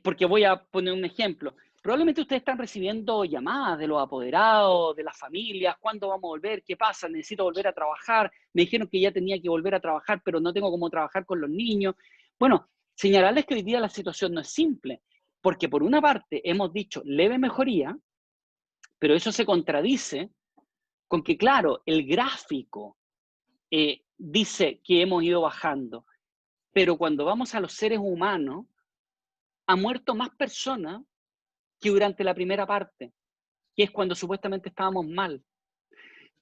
porque voy a poner un ejemplo, probablemente ustedes están recibiendo llamadas de los apoderados, de las familias, ¿cuándo vamos a volver? ¿Qué pasa? Necesito volver a trabajar, me dijeron que ya tenía que volver a trabajar, pero no tengo cómo trabajar con los niños. Bueno, señalarles que hoy día la situación no es simple, porque por una parte hemos dicho leve mejoría, pero eso se contradice con que, claro, el gráfico dice que hemos ido bajando, pero cuando vamos a los seres humanos, ha muerto más personas que durante la primera parte, que es cuando supuestamente estábamos mal.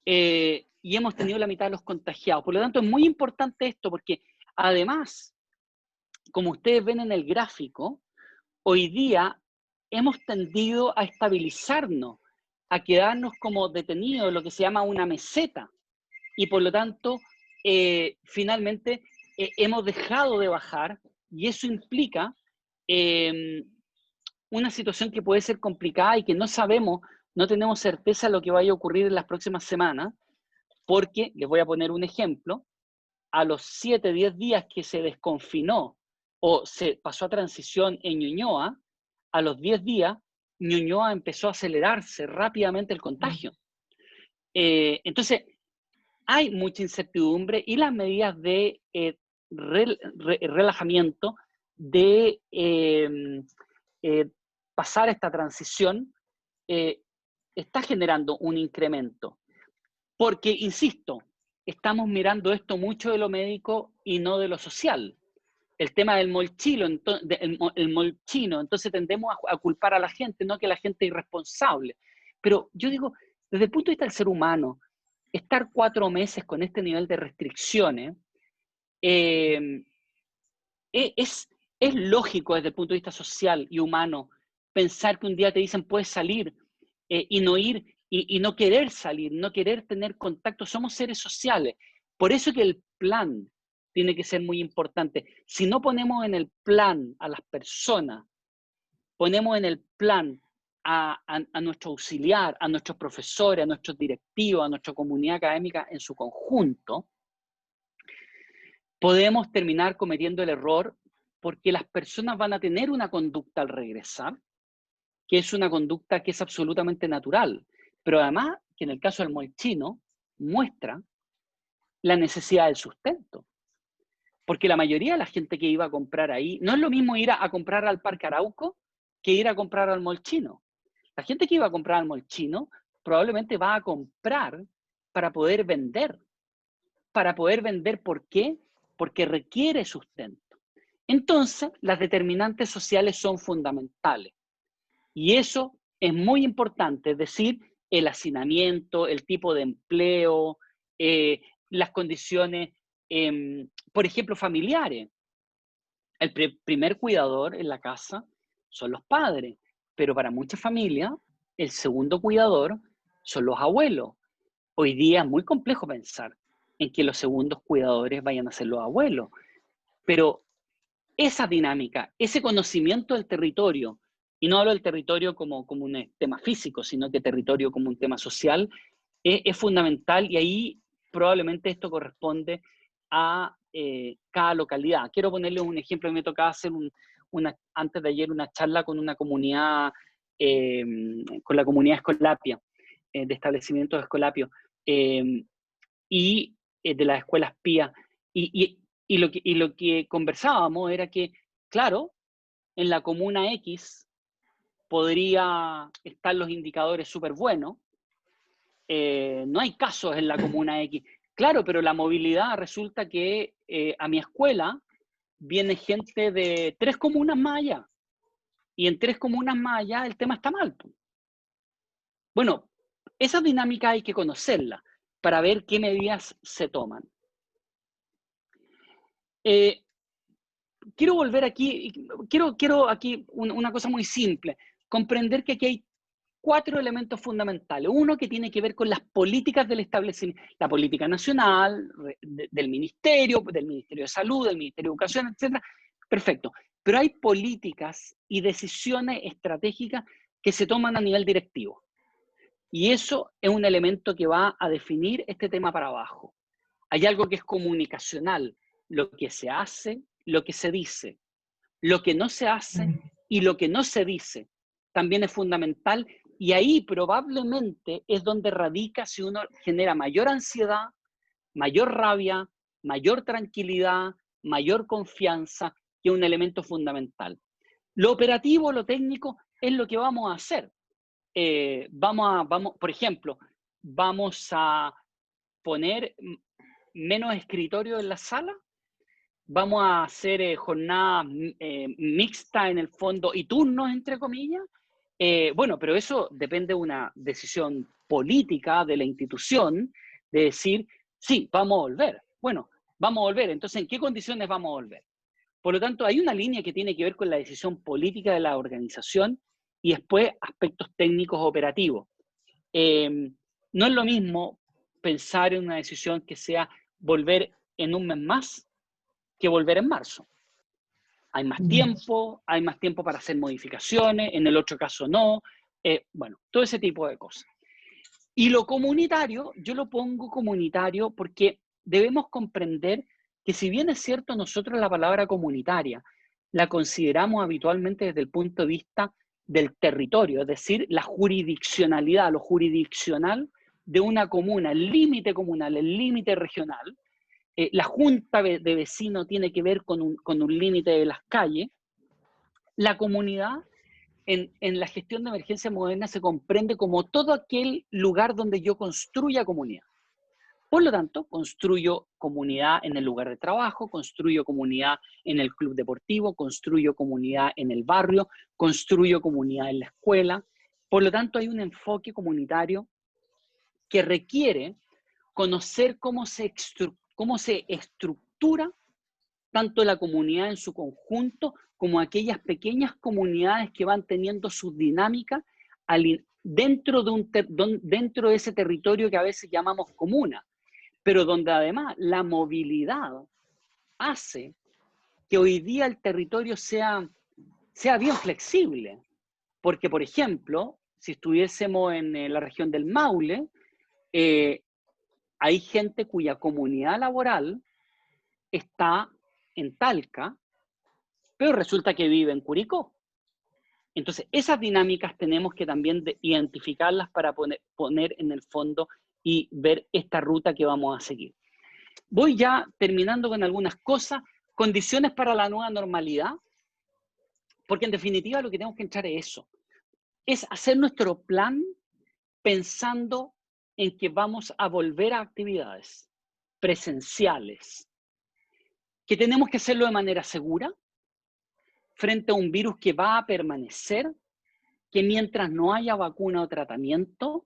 Y hemos tenido la mitad de los contagiados. Por lo tanto, es muy importante esto, porque además, como ustedes ven en el gráfico, hoy día hemos tendido a estabilizarnos, a quedarnos como detenidos, lo que se llama una meseta. Y por lo tanto, finalmente hemos dejado de bajar, y eso implica una situación que puede ser complicada y que no sabemos, no tenemos certeza de lo que vaya a ocurrir en las próximas semanas, porque, les voy a poner un ejemplo, a los 7, 10 días que se desconfinó o se pasó a transición en Ñuñoa, a los 10 días, Ñuñoa empezó a acelerarse rápidamente el contagio. Entonces, hay mucha incertidumbre y las medidas de relajamiento, de pasar esta transición, está generando un incremento. Porque, insisto, estamos mirando esto mucho de lo médico y no de lo social. El tema del molchino, entonces tendemos a culpar a la gente, no que la gente es irresponsable. Pero yo digo, desde el punto de vista del ser humano, estar 4 meses con este nivel de restricciones es lógico desde el punto de vista social y humano pensar que un día te dicen puedes salir y no ir y no querer salir, no querer tener contacto. Somos seres sociales. Por eso que el plan tiene que ser muy importante. Si no ponemos en el plan a las personas, ponemos en el plan a nuestro auxiliar, a nuestros profesores, a nuestros directivos, a nuestra comunidad académica en su conjunto, podemos terminar cometiendo el error porque las personas van a tener una conducta al regresar, que es una conducta que es absolutamente natural, pero además que en el caso del molchino muestra la necesidad del sustento. Porque la mayoría de la gente que iba a comprar ahí, no es lo mismo ir a comprar al Parque Arauco que ir a comprar al molchino. La gente que iba a comprar al molchino probablemente va a comprar para poder vender. Para poder vender, ¿por qué? Porque requiere sustento. Entonces, las determinantes sociales son fundamentales. Y eso es muy importante, es decir, el hacinamiento, el tipo de empleo, las condiciones, por ejemplo, familiares. El primer cuidador en la casa son los padres, pero para muchas familias el segundo cuidador son los abuelos. Hoy día es muy complejo pensar en que los segundos cuidadores vayan a ser los abuelos, pero esa dinámica, ese conocimiento del territorio, y no hablo del territorio como un tema físico, sino que territorio como un tema social, es fundamental, y ahí probablemente esto corresponde a cada localidad. Quiero ponerles un ejemplo. Me tocaba hacer antes de ayer una charla con una comunidad, con la comunidad Escolapia, de establecimientos de Escolapio. y de las escuelas PIA. Y lo que conversábamos era que, claro, en la comuna X podría estar los indicadores súper buenos. No hay casos en la comuna X. Claro, pero la movilidad resulta que a mi escuela viene gente de 3 comunas más allá. Y en 3 comunas más allá el tema está mal. Bueno, esa dinámica hay que conocerla para ver qué medidas se toman. Quiero volver aquí, quiero aquí una cosa muy simple, comprender que aquí hay 4 elementos fundamentales. Uno que tiene que ver con las políticas del establecimiento, la política nacional, del Ministerio de Salud, del Ministerio de Educación, etc. Perfecto. Pero hay políticas y decisiones estratégicas que se toman a nivel directivo. Y eso es un elemento que va a definir este tema para abajo. Hay algo que es comunicacional, lo que se hace, lo que se dice, lo que no se hace y lo que no se dice también es fundamental, y ahí probablemente es donde radica si uno genera mayor ansiedad, mayor rabia, mayor tranquilidad, mayor confianza, que es un elemento fundamental. Lo operativo, lo técnico, es lo que vamos a hacer. Por ejemplo, vamos a poner menos escritorio en la sala, vamos a hacer jornadas mixtas en el fondo y turnos, entre comillas. Bueno, pero eso depende de una decisión política de la institución, de decir, sí, vamos a volver. Bueno, vamos a volver. Entonces, ¿en qué condiciones vamos a volver? Por lo tanto, hay una línea que tiene que ver con la decisión política de la organización y después aspectos técnicos operativos. No es lo mismo pensar en una decisión que sea volver en un mes más que volver en marzo. Hay más tiempo para hacer modificaciones, en el otro caso no, bueno, todo ese tipo de cosas. Y lo comunitario, yo lo pongo comunitario porque debemos comprender que si bien es cierto nosotros la palabra comunitaria la consideramos habitualmente desde el punto de vista del territorio, es decir, la jurisdiccionalidad, lo jurisdiccional de una comuna, el límite comunal, el límite regional, la junta de vecinos tiene que ver con un límite de las calles, la comunidad en la gestión de emergencia moderna se comprende como todo aquel lugar donde yo construya comunidad. Por lo tanto, construyo comunidad en el lugar de trabajo, construyo comunidad en el club deportivo, construyo comunidad en el barrio, construyo comunidad en la escuela. Por lo tanto, hay un enfoque comunitario que requiere conocer cómo se estructura tanto la comunidad en su conjunto como aquellas pequeñas comunidades que van teniendo sus dinámicas dentro de ese territorio que a veces llamamos comuna, pero donde además la movilidad hace que hoy día el territorio sea bien flexible. Porque, por ejemplo, si estuviésemos en la región del Maule, hay gente cuya comunidad laboral está en Talca, pero resulta que vive en Curicó. Entonces, esas dinámicas tenemos que también identificarlas para poner en el fondo y ver esta ruta que vamos a seguir. Voy ya terminando con algunas cosas, condiciones para la nueva normalidad, porque en definitiva lo que tenemos que entrar es eso, es hacer nuestro plan pensando en que vamos a volver a actividades presenciales, que tenemos que hacerlo de manera segura, frente a un virus que va a permanecer, que mientras no haya vacuna o tratamiento,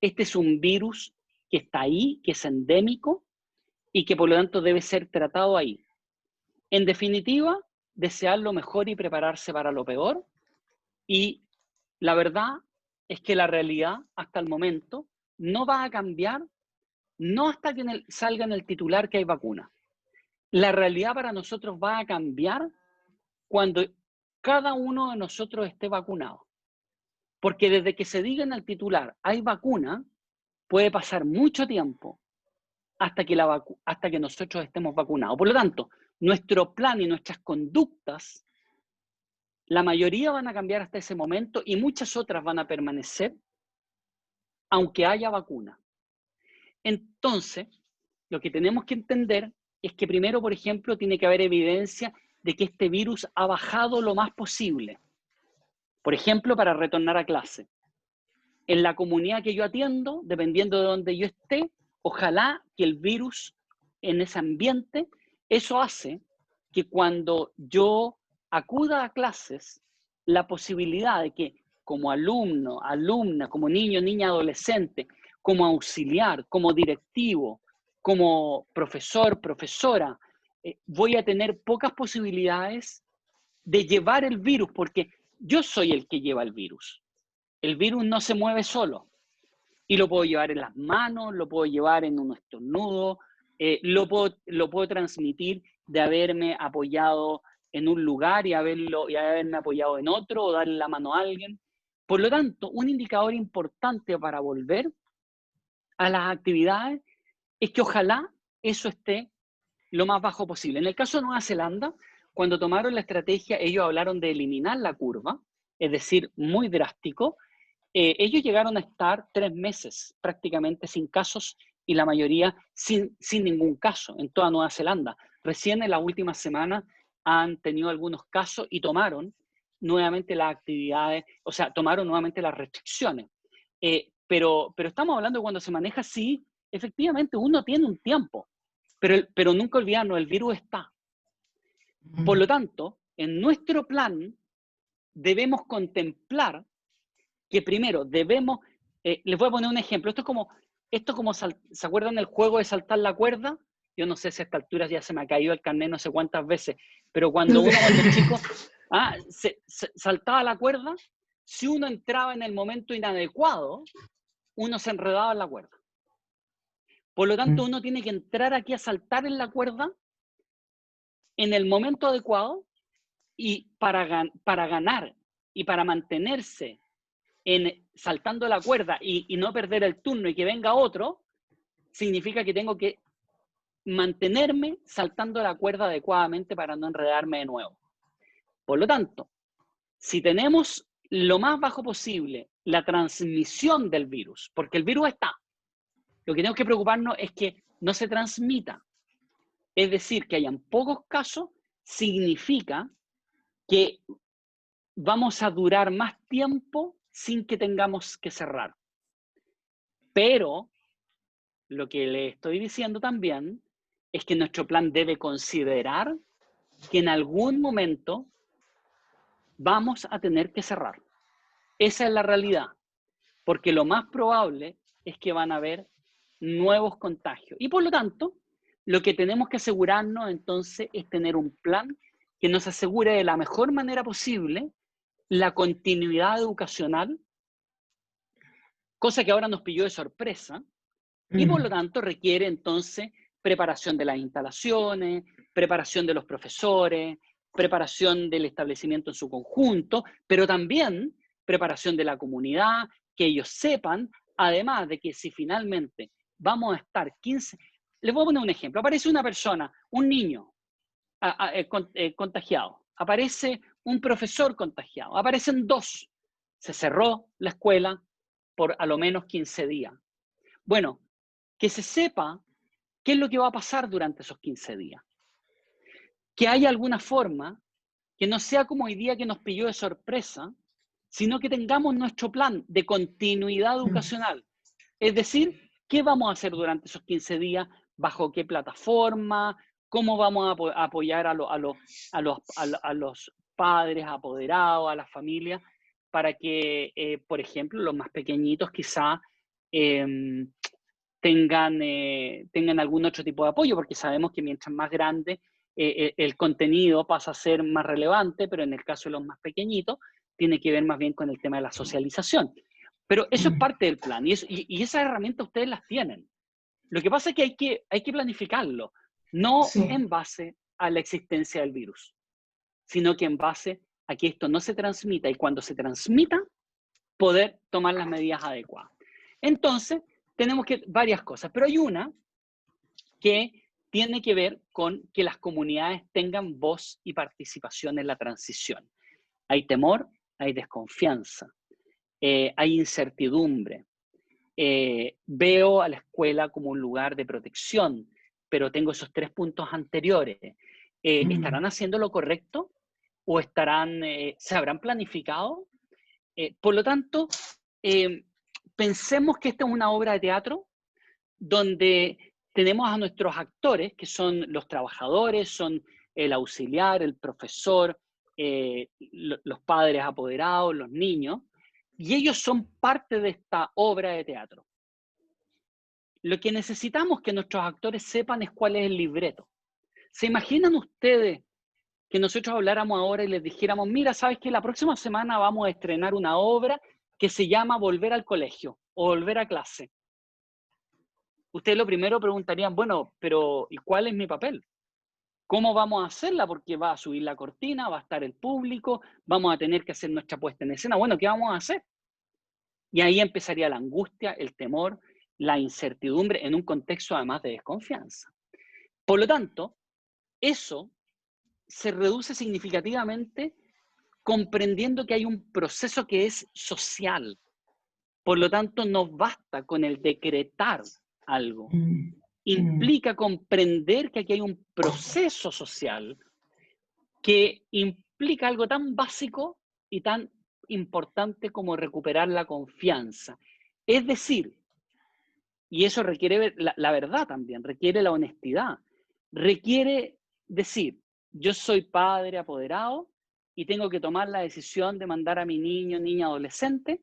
este es un virus que está ahí, que es endémico y que por lo tanto debe ser tratado ahí. En definitiva, desear lo mejor y prepararse para lo peor. Y la verdad es que la realidad hasta el momento no va a cambiar, no hasta que salga en el titular que hay vacuna. La realidad para nosotros va a cambiar cuando cada uno de nosotros esté vacunado. Porque desde que se diga en el titular hay vacuna, puede pasar mucho tiempo hasta que nosotros estemos vacunados. Por lo tanto, nuestro plan y nuestras conductas, la mayoría van a cambiar hasta ese momento y muchas otras van a permanecer aunque haya vacuna. Entonces, lo que tenemos que entender es que primero, por ejemplo, tiene que haber evidencia de que este virus ha bajado lo más posible. Por ejemplo, para retornar a clase. En la comunidad que yo atiendo, dependiendo de donde yo esté, ojalá que el virus en ese ambiente, eso hace que cuando yo acuda a clases, la posibilidad de que como alumno, alumna, como niño, niña, adolescente, como auxiliar, como directivo, como profesor, profesora, voy a tener pocas posibilidades de llevar el virus, porque yo soy el que lleva el virus. El virus no se mueve solo. Y lo puedo llevar en las manos, lo puedo llevar en un estornudo, lo puedo transmitir de haberme apoyado en un lugar y haberme apoyado en otro o darle la mano a alguien. Por lo tanto, un indicador importante para volver a las actividades es que ojalá eso esté lo más bajo posible. En el caso de Nueva Zelanda, cuando tomaron la estrategia, ellos hablaron de eliminar la curva, es decir, muy drástico. Ellos llegaron a estar 3 meses prácticamente sin casos y la mayoría sin ningún caso en toda Nueva Zelanda. Recién en la última semana han tenido algunos casos y tomaron nuevamente las actividades, o sea, tomaron nuevamente las restricciones. Pero estamos hablando de cuando se maneja así, efectivamente uno tiene un tiempo, pero nunca olvidarnos, el virus está. Por lo tanto, en nuestro plan debemos contemplar que primero debemos, les voy a poner un ejemplo, ¿se acuerdan del juego de saltar la cuerda? Yo no sé si a esta altura ya se me ha caído el carnet no sé cuántas veces, pero cuando chico saltaba la cuerda, si uno entraba en el momento inadecuado, uno se enredaba en la cuerda. Por lo tanto, uno tiene que entrar aquí a saltar en la cuerda en el momento adecuado y para ganar y para mantenerse saltando la cuerda y no perder el turno y que venga otro, significa que tengo que mantenerme saltando la cuerda adecuadamente para no enredarme de nuevo. Por lo tanto, si tenemos lo más bajo posible la transmisión del virus, porque el virus está, lo que tenemos que preocuparnos es que no se transmita. Es decir, que hayan pocos casos, significa que vamos a durar más tiempo sin que tengamos que cerrar. Pero lo que le estoy diciendo también es que nuestro plan debe considerar que en algún momento vamos a tener que cerrar. Esa es la realidad, porque lo más probable es que van a haber nuevos contagios. Y por lo tanto, lo que tenemos que asegurarnos entonces es tener un plan que nos asegure de la mejor manera posible la continuidad educacional, cosa que ahora nos pilló de sorpresa, y por lo tanto requiere entonces preparación de las instalaciones, preparación de los profesores, preparación del establecimiento en su conjunto, pero también preparación de la comunidad, que ellos sepan, además de que si finalmente vamos a estar 15, les voy a poner un ejemplo, aparece una persona, un niño contagiado, aparece un profesor contagiado, aparecen 2, se cerró la escuela por a lo menos 15 días. Bueno, que se sepa qué es lo que va a pasar durante esos 15 días. Que haya alguna forma que no sea como hoy día que nos pilló de sorpresa, sino que tengamos nuestro plan de continuidad educacional. Es decir, ¿qué vamos a hacer durante esos 15 días? ¿Bajo qué plataforma? ¿Cómo vamos a apoyar a los padres, apoderados, a las familias, para que, por ejemplo, los más pequeñitos quizá tengan algún otro tipo de apoyo, porque sabemos que mientras más grande el contenido pasa a ser más relevante, pero en el caso de los más pequeñitos tiene que ver más bien con el tema de la socialización. Pero eso es parte del plan y esas herramientas ustedes las tienen. Lo que pasa es que hay que planificarlo, no en base a la existencia del virus, sino que en base a que esto no se transmita y cuando se transmita, poder tomar las medidas adecuadas. Entonces, tenemos varias cosas, pero hay una que tiene que ver con que las comunidades tengan voz y participación en la transición. Hay temor, hay desconfianza, hay incertidumbre. veo a la escuela como un lugar de protección, pero tengo esos 3 puntos anteriores. ¿Estarán haciendo lo correcto? ¿O se habrán planificado? Por lo tanto, pensemos que esta es una obra de teatro donde tenemos a nuestros actores, que son los trabajadores, son el auxiliar, el profesor, los padres apoderados, los niños, y ellos son parte de esta obra de teatro. Lo que necesitamos que nuestros actores sepan es cuál es el libreto. ¿Se imaginan ustedes que nosotros habláramos ahora y les dijéramos, mira, ¿sabes qué? La próxima semana vamos a estrenar una obra que se llama Volver al colegio o Volver a clase? Ustedes lo primero preguntarían, bueno, pero ¿y cuál es mi papel? ¿Cómo vamos a hacerla? Porque va a subir la cortina, va a estar el público, vamos a tener que hacer nuestra puesta en escena. Bueno, ¿qué vamos a hacer? Y ahí empezaría la angustia, el temor, la incertidumbre en un contexto además de desconfianza. Por lo tanto, eso se reduce significativamente comprendiendo que hay un proceso que es social. Por lo tanto, no basta con el decretar algo. Implica comprender que aquí hay un proceso social que implica algo tan básico y tan importante como recuperar la confianza. Es decir, y eso requiere la verdad también, requiere la honestidad, requiere decir, yo soy padre apoderado y tengo que tomar la decisión de mandar a mi niño, niña, adolescente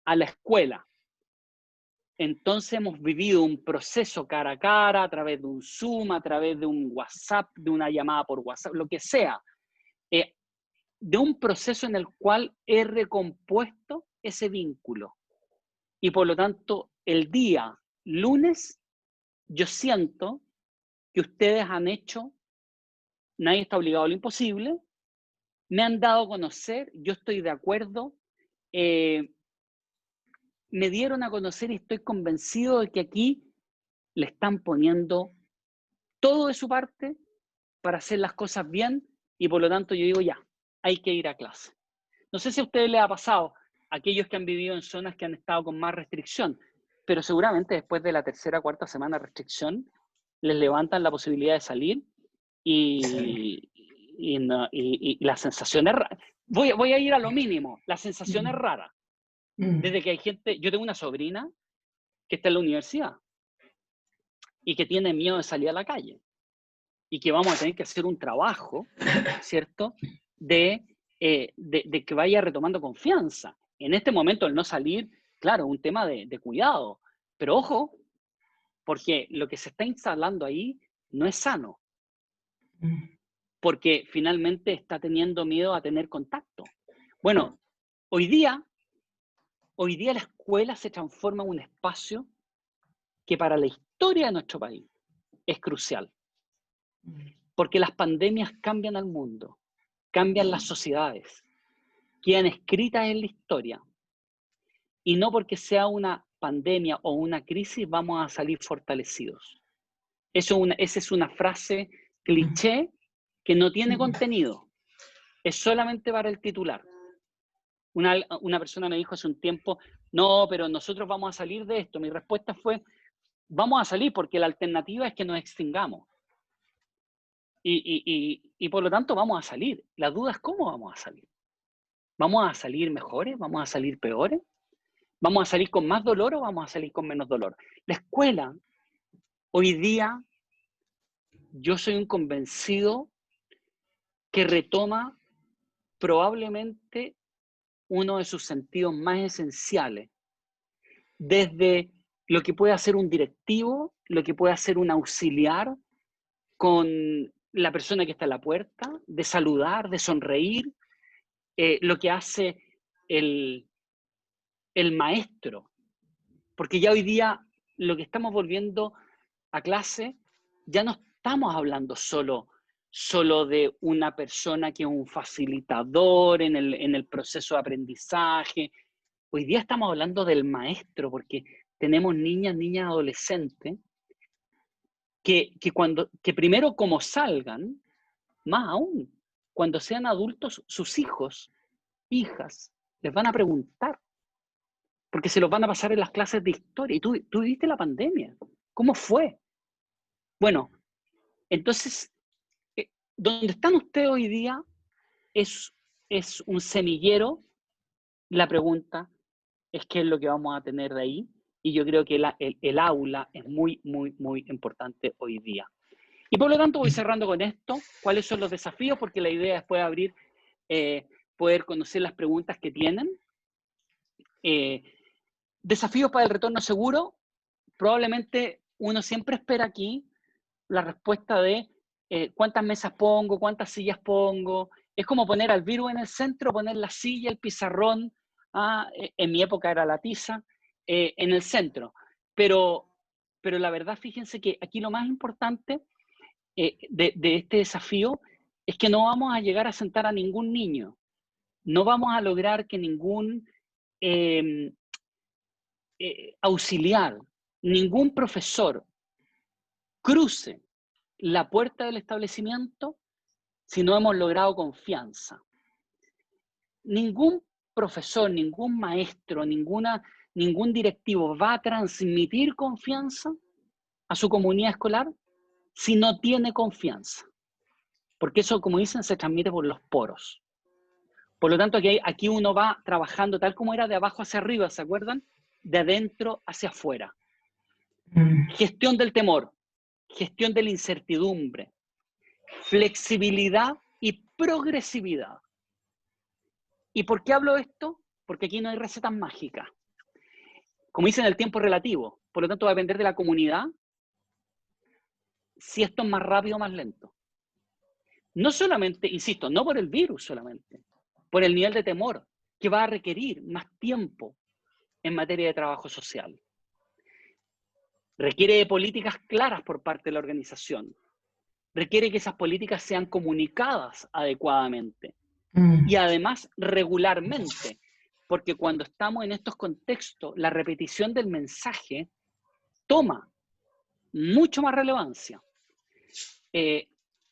a la escuela. Entonces hemos vivido un proceso cara a cara, a través de un Zoom, a través de un WhatsApp, de una llamada por WhatsApp, lo que sea, de un proceso en el cual he recompuesto ese vínculo. Y por lo tanto, el día lunes, yo siento que ustedes han hecho, nadie está obligado a lo imposible, me han dado a conocer, yo estoy de acuerdo, me dieron a conocer y estoy convencido de que aquí le están poniendo todo de su parte para hacer las cosas bien y por lo tanto yo digo ya, hay que ir a clase. No sé si a ustedes les ha pasado, aquellos que han vivido en zonas que han estado con más restricción, pero seguramente después de la tercera o cuarta semana de restricción les levantan la posibilidad de salir y la sensación es rara. Voy a ir a lo mínimo, la sensación es rara. Desde que hay gente, yo tengo una sobrina que está en la universidad y que tiene miedo de salir a la calle y que vamos a tener que hacer un trabajo, ¿cierto?, de que vaya retomando confianza. En este momento el no salir, claro, un tema de cuidado, pero ojo, porque lo que se está instalando ahí no es sano, porque finalmente está teniendo miedo a tener contacto. Bueno, hoy día la escuela se transforma en un espacio que para la historia de nuestro país es crucial, porque las pandemias cambian al mundo, cambian las sociedades, quedan escritas en la historia, y no porque sea una pandemia o una crisis vamos a salir fortalecidos. Esa es una frase cliché que no tiene contenido, es solamente para el titular. Una persona me dijo hace un tiempo, no, pero nosotros vamos a salir de esto. Mi respuesta fue, vamos a salir porque la alternativa es que nos extingamos. Y por lo tanto vamos a salir. La duda es cómo vamos a salir. ¿Vamos a salir mejores? ¿Vamos a salir peores? ¿Vamos a salir con más dolor o vamos a salir con menos dolor? La escuela, hoy día, yo soy un convencido que retoma probablemente uno de sus sentidos más esenciales, desde lo que puede hacer un directivo, lo que puede hacer un auxiliar con la persona que está a la puerta, de saludar, de sonreír, lo que hace el maestro. Porque ya hoy día lo que estamos volviendo a clase, ya no estamos hablando solo de una persona que es un facilitador en el proceso de aprendizaje. Hoy día estamos hablando del maestro, porque tenemos niñas, adolescentes, que primero como salgan, más aún, cuando sean adultos, sus hijos, hijas, les van a preguntar, porque se los van a pasar en las clases de historia. Y tú viviste la pandemia. ¿Cómo fue? Bueno, entonces, donde están ustedes hoy día es un semillero. La pregunta es qué es lo que vamos a tener de ahí. Y yo creo que el aula es muy, muy, muy importante hoy día. Y por lo tanto voy cerrando con esto. ¿Cuáles son los desafíos? Porque la idea es después abrir, poder conocer las preguntas que tienen. Desafíos para el retorno seguro. Probablemente uno siempre espera aquí la respuesta de cuántas mesas pongo, cuántas sillas pongo. Es como poner al virus en el centro, poner la silla, el pizarrón, en mi época era la tiza, en el centro. Pero la verdad, fíjense que aquí lo más importante de este desafío es que no vamos a llegar a sentar a ningún niño. No vamos a lograr que ningún auxiliar, ningún profesor cruce la puerta del establecimiento si no hemos logrado confianza. Ningún profesor, ningún maestro, ningún directivo va a transmitir confianza a su comunidad escolar si no tiene confianza. Porque eso, como dicen, se transmite por los poros. Por lo tanto, aquí uno va trabajando tal como era de abajo hacia arriba, ¿se acuerdan? De adentro hacia afuera. Gestión del temor, gestión de la incertidumbre, flexibilidad y progresividad. ¿Y por qué hablo de esto? Porque aquí no hay recetas mágicas. Como dicen, el tiempo es relativo. Por lo tanto, va a depender de la comunidad si esto es más rápido o más lento. No solamente, insisto, no por el virus solamente, por el nivel de temor que va a requerir más tiempo en materia de trabajo social. Requiere de políticas claras por parte de la organización. Requiere que esas políticas sean comunicadas adecuadamente y además regularmente, porque cuando estamos en estos contextos, la repetición del mensaje toma mucho más relevancia.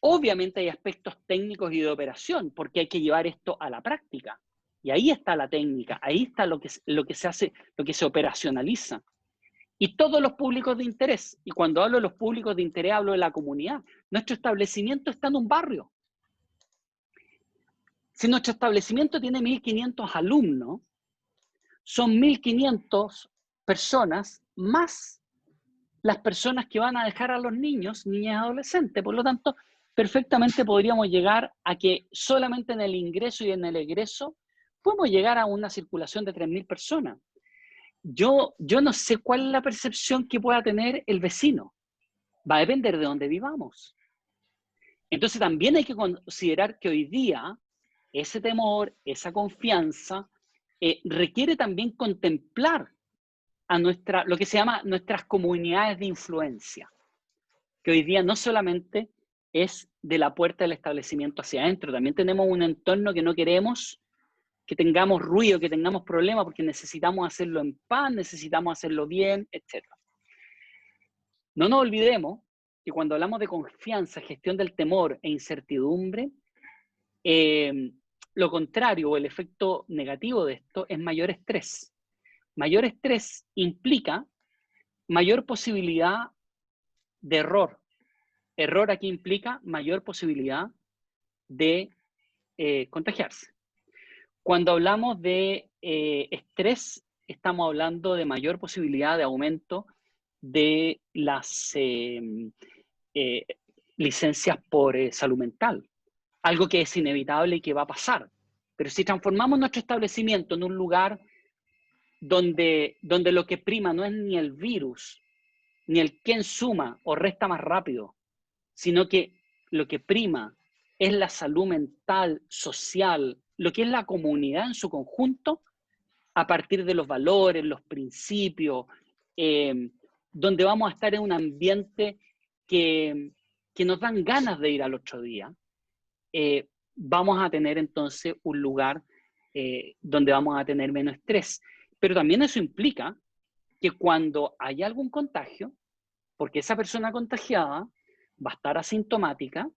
Obviamente hay aspectos técnicos y de operación, porque hay que llevar esto a la práctica. Y ahí está la técnica, ahí está lo que se hace, lo que se operacionaliza. Y todos los públicos de interés, y cuando hablo de los públicos de interés hablo de la comunidad. Nuestro establecimiento está en un barrio. Si nuestro establecimiento tiene 1.500 alumnos, son 1.500 personas más las personas que van a dejar a los niños, niñas y adolescentes. Por lo tanto, perfectamente podríamos llegar a que solamente en el ingreso y en el egreso podemos llegar a una circulación de 3.000 personas. Yo no sé cuál es la percepción que pueda tener el vecino. Va a depender de dónde vivamos. Entonces también hay que considerar que hoy día ese temor, esa confianza, requiere también contemplar a lo que se llama nuestras comunidades de influencia, que hoy día no solamente es de la puerta del establecimiento hacia adentro, también tenemos un entorno que no queremos que tengamos ruido, que tengamos problemas, porque necesitamos hacerlo en paz, necesitamos hacerlo bien, etc. No nos olvidemos que cuando hablamos de confianza, gestión del temor e incertidumbre, lo contrario o el efecto negativo de esto es mayor estrés. Mayor estrés implica mayor posibilidad de error. Error aquí implica mayor posibilidad de contagiarse. Cuando hablamos de estrés, estamos hablando de mayor posibilidad de aumento de las licencias por salud mental. Algo que es inevitable y que va a pasar. Pero si transformamos nuestro establecimiento en un lugar donde lo que prima no es ni el virus, ni el quién suma o resta más rápido, sino que lo que prima es la salud mental, social, lo que es la comunidad en su conjunto, a partir de los valores, los principios, donde vamos a estar en un ambiente que nos dan ganas de ir al otro día, vamos a tener entonces un lugar donde vamos a tener menos estrés. Pero también eso implica que cuando haya algún contagio, porque esa persona contagiada va a estar asintomática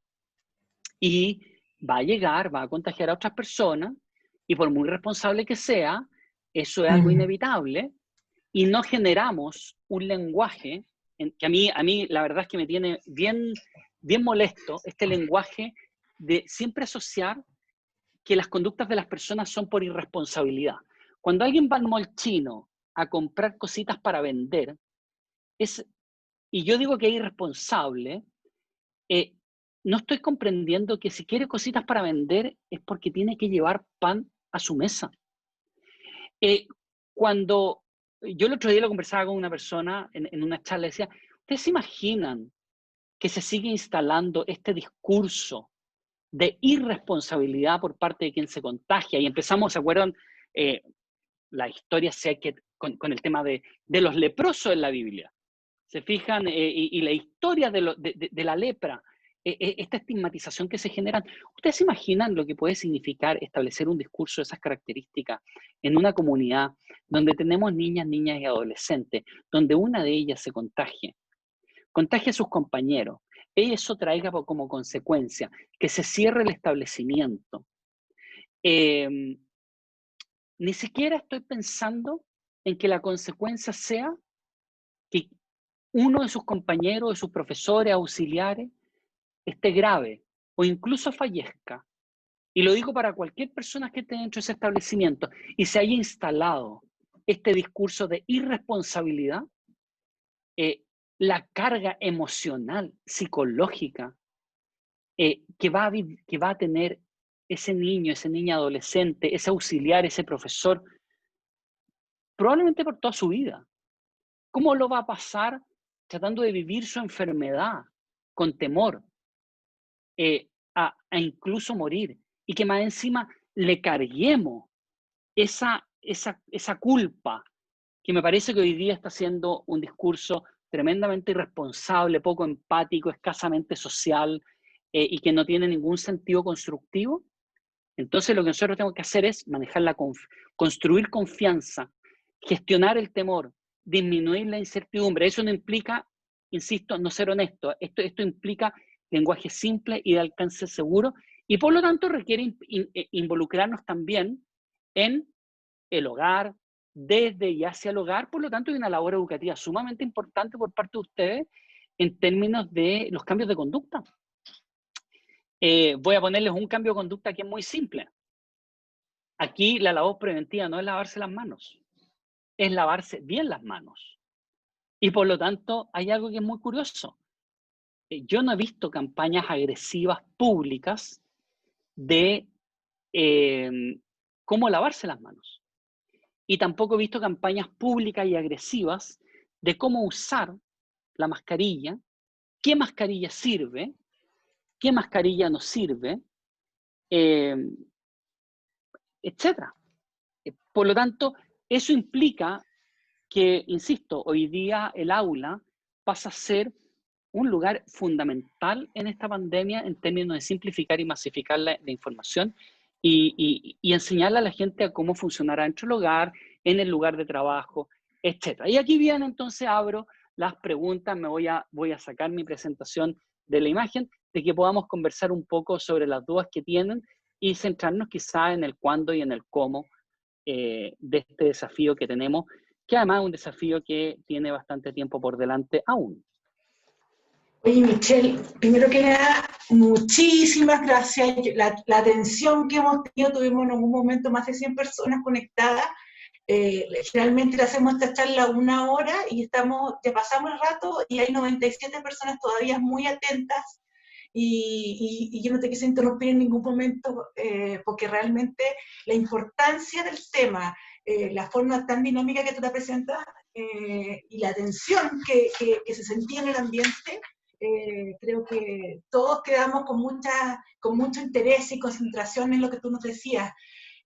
y va a llegar, va a contagiar a otras personas, y por muy responsable que sea, eso es algo inevitable, y no generamos un lenguaje que a mí la verdad es que me tiene bien, bien molesto, este lenguaje de siempre asociar que las conductas de las personas son por irresponsabilidad. Cuando alguien va al mall chino a comprar cositas para vender, y yo digo que es irresponsable, no estoy comprendiendo que si quiere cositas para vender es porque tiene que llevar pan a su mesa. Cuando yo el otro día lo conversaba con una persona en una charla, decía, ¿ustedes se imaginan que se sigue instalando este discurso de irresponsabilidad por parte de quien se contagia? Y empezamos, ¿se acuerdan? La historia con el tema de los leprosos en la Biblia. ¿Se fijan? Y la historia de la lepra, esta estigmatización que se generan. ¿Ustedes se imaginan lo que puede significar establecer un discurso de esas características en una comunidad donde tenemos niñas y adolescentes, donde una de ellas se contagie a sus compañeros, y eso traiga como consecuencia que se cierre el establecimiento? Ni siquiera estoy pensando en que la consecuencia sea que uno de sus compañeros, de sus profesores, auxiliares, esté grave o incluso fallezca. Y lo digo para cualquier persona que esté dentro de ese establecimiento y se haya instalado este discurso de irresponsabilidad, la carga emocional, psicológica, que va a tener ese niño, esa niña adolescente, ese auxiliar, ese profesor, probablemente por toda su vida. ¿Cómo lo va a pasar tratando de vivir su enfermedad con temor, a incluso morir? Y que más encima le carguemos esa culpa, que me parece que hoy día está siendo un discurso tremendamente irresponsable, poco empático, escasamente social, y que no tiene ningún sentido constructivo. Entonces lo que nosotros tenemos que hacer es manejar construir confianza, gestionar el temor, disminuir la incertidumbre. Eso no implica, insisto, no ser honesto. Esto implica lenguaje simple y de alcance seguro, y por lo tanto requiere involucrarnos también en el hogar, desde y hacia el hogar. Por lo tanto, hay una labor educativa sumamente importante por parte de ustedes en términos de los cambios de conducta. Voy a ponerles un cambio de conducta que es muy simple. Aquí la labor preventiva no es lavarse las manos, es lavarse bien las manos. Y por lo tanto, hay algo que es muy curioso. Yo no he visto campañas agresivas públicas de cómo lavarse las manos. Y tampoco he visto campañas públicas y agresivas de cómo usar la mascarilla, qué mascarilla sirve, qué mascarilla no sirve, etc. Por lo tanto, eso implica que, insisto, hoy día el aula pasa a ser un lugar fundamental en esta pandemia en términos de simplificar y masificar la información y enseñarle a la gente a cómo funcionará dentro del hogar, en el lugar de trabajo, etc. Y aquí viene, entonces abro las preguntas, voy a sacar mi presentación de la imagen, de que podamos conversar un poco sobre las dudas que tienen y centrarnos quizá en el cuándo y en el cómo de este desafío que tenemos, que además es un desafío que tiene bastante tiempo por delante aún. Oye, Michelle, primero que nada, muchísimas gracias. La atención que hemos tenido, tuvimos en algún momento más de 100 personas conectadas. Generalmente le hacemos esta charla 1 hora y ya pasamos el rato y hay 97 personas todavía muy atentas. Y yo no te quise interrumpir en ningún momento, porque realmente la importancia del tema, la forma tan dinámica que tú la presentas, y la tensión que se sentía en el ambiente, creo que todos quedamos con mucho interés y concentración en lo que tú nos decías.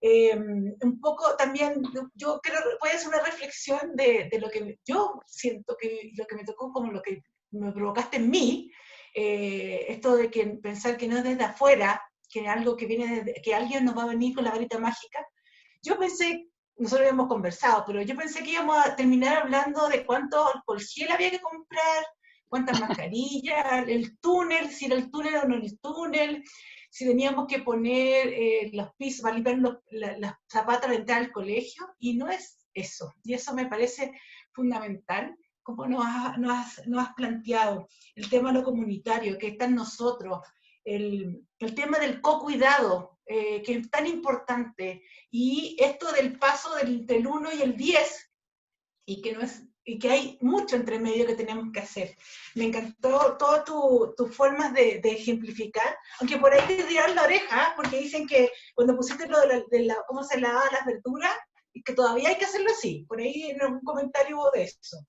Un poco también, yo creo, voy a hacer una reflexión de lo que yo siento que lo que me tocó, como lo que me provocaste en mí, esto de que pensar que no es desde afuera, que algo que viene desde, que alguien nos va a venir con la varita mágica. Yo pensé, nosotros habíamos conversado, pero yo pensé que íbamos a terminar hablando de cuánto alcohol gel había que comprar, cuántas mascarillas, el túnel, si era el túnel o no el túnel. si teníamos que poner los pisos para limpiar las zapatas al entrar al colegio, y no es eso. Y eso me parece fundamental, como nos has planteado, el tema de lo comunitario, que está en nosotros, el tema del co-cuidado, que es tan importante, y esto del paso del 1 y el 10, y que, no es, y que hay mucho entre medio que tenemos que hacer. Me encantó todas tus formas de ejemplificar, aunque por ahí te dieron la oreja, porque dicen que cuando pusiste lo de cómo se lavaban las verduras, y que todavía hay que hacerlo así, por ahí en un comentario hubo de eso.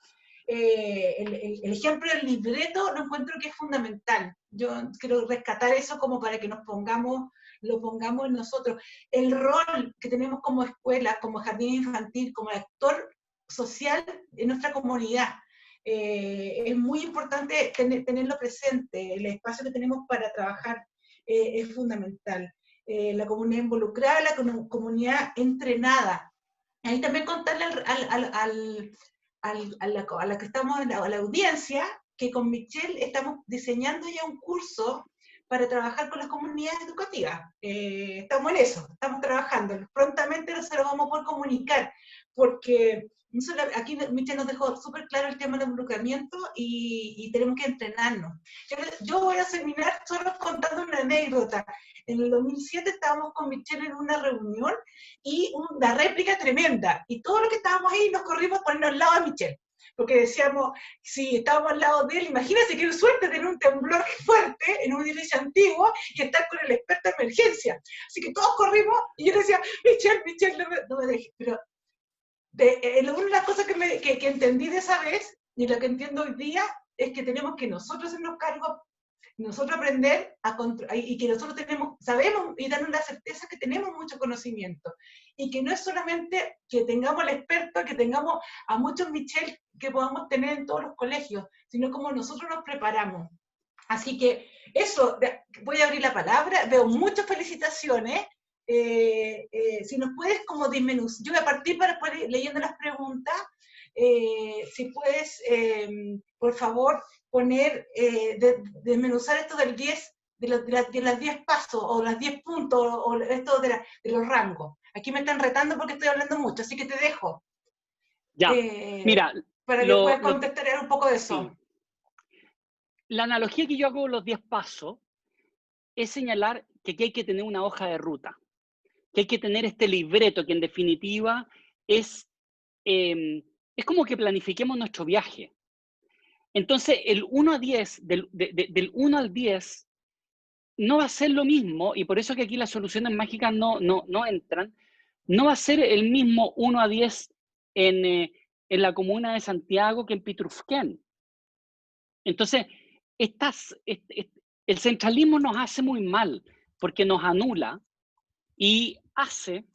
El ejemplo del libreto lo encuentro que es fundamental. Yo quiero rescatar eso como para que lo pongamos en nosotros. El rol que tenemos como escuela, como jardín infantil, como actor social en nuestra comunidad. Es muy importante tenerlo presente. El espacio que tenemos para trabajar es fundamental. La comunidad involucrada, la comunidad entrenada. Ahí también contarle a la que estamos, a la audiencia, que con Michelle estamos diseñando ya un curso para trabajar con las comunidades educativas. Estamos en eso, estamos trabajando. Prontamente se lo vamos a poder comunicar, porque aquí Michelle nos dejó súper claro el tema del involucramiento y tenemos que entrenarnos. Yo voy a terminar solo contando una anécdota. En el 2007 estábamos con Michelle en una reunión y una réplica tremenda. Y todos los que estábamos ahí nos corrimos a ponernos al lado de Michelle. Porque decíamos, si estábamos al lado de él, imagínense qué suerte tener un temblor fuerte en un edificio antiguo y estar con el experto en emergencia. Así que todos corrimos y yo decía, Michelle, no me dejes. Pero una de las cosas que entendí de esa vez, y lo que entiendo hoy día, es que tenemos que nosotros hacernos cargo, nosotros aprender y que nosotros sabemos y darnos la certeza que tenemos mucho conocimiento. Y que no es solamente que tengamos al experto, que tengamos a muchos Michelle que podamos tener en todos los colegios, sino como nosotros nos preparamos. Así que eso, voy a abrir la palabra, veo muchas felicitaciones. Si nos puedes como disminuir, yo voy a partir para poder leyendo las preguntas, si puedes, por favor, poner, desmenuzar esto del 10, de las 10 pasos, o las 10 puntos, o esto de los rangos. Aquí me están retando porque estoy hablando mucho, así que te dejo. Ya, mira, para que puedas contestar un poco de eso. Sí. La analogía que yo hago con los 10 pasos es señalar que aquí hay que tener una hoja de ruta, que hay que tener este libreto que en definitiva es como que planifiquemos nuestro viaje. Entonces, el 1 a 10, del 1 al 10, no va a ser lo mismo, y por eso que aquí las soluciones mágicas no entran, no va a ser el mismo 1 a 10 en la comuna de Santiago que en Pitrufquén. Entonces, el centralismo nos hace muy mal, porque nos anula y hace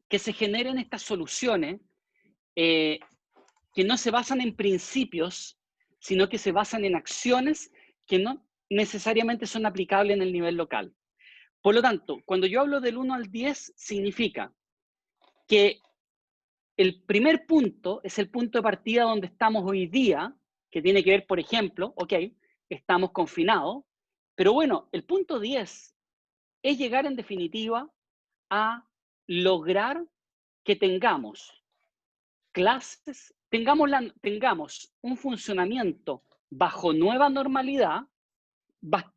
que se generen estas soluciones que no se basan en principios, sino que se basan en acciones que no necesariamente son aplicables en el nivel local. Por lo tanto, cuando yo hablo del 1 al 10, significa que el primer punto es el punto de partida donde estamos hoy día, que tiene que ver, por ejemplo, ok, estamos confinados, pero bueno, el punto 10 es llegar en definitiva a lograr que tengamos clases, tengamos un funcionamiento bajo nueva normalidad.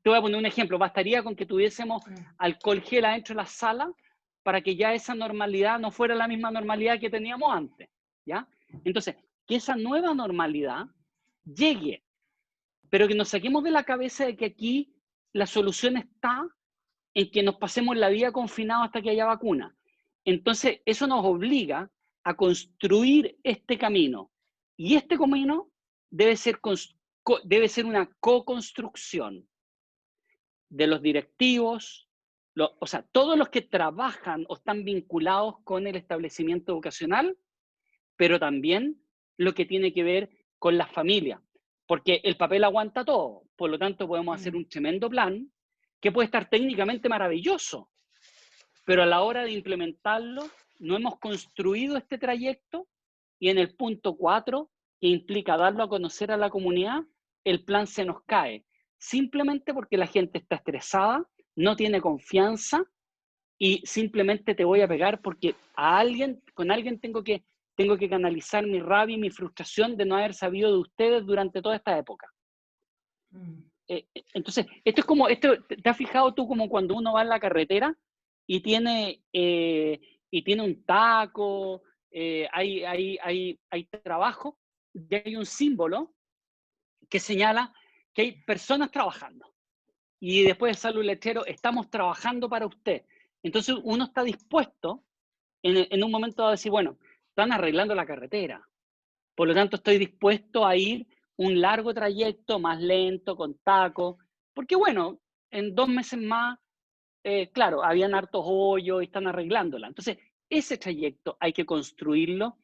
Te voy a poner un ejemplo, bastaría con que tuviésemos alcohol gel adentro de la sala para que ya esa normalidad no fuera la misma normalidad que teníamos antes, ¿ya? Entonces, que esa nueva normalidad llegue, pero que nos saquemos de la cabeza de que aquí la solución está en que nos pasemos la vida confinados hasta que haya vacuna. Entonces, eso nos obliga a construir este camino. Y este camino debe ser una co-construcción de los directivos, o sea, todos los que trabajan o están vinculados con el establecimiento educacional, pero también lo que tiene que ver con las familias, porque el papel aguanta todo, por lo tanto podemos hacer un tremendo plan que puede estar técnicamente maravilloso, pero a la hora de implementarlo no hemos construido este trayecto y en el punto 4, que implica darlo a conocer a la comunidad, el plan se nos cae, simplemente porque la gente está estresada, no tiene confianza y simplemente te voy a pegar porque con alguien tengo que canalizar mi rabia y mi frustración de no haber sabido de ustedes durante toda esta época. Entonces, esto es como, ¿te has fijado tú como cuando uno va en la carretera y tiene un taco, hay trabajo, y hay un símbolo que señala que hay personas trabajando? Y después sale un letrero, estamos trabajando para usted. Entonces uno está dispuesto en un momento a decir, bueno, están arreglando la carretera, por lo tanto estoy dispuesto a ir un largo trayecto, más lento, con taco, porque bueno, en 2 meses más, claro, habían hartos hoyos y están arreglándola. Entonces, ese trayecto hay que construirlo,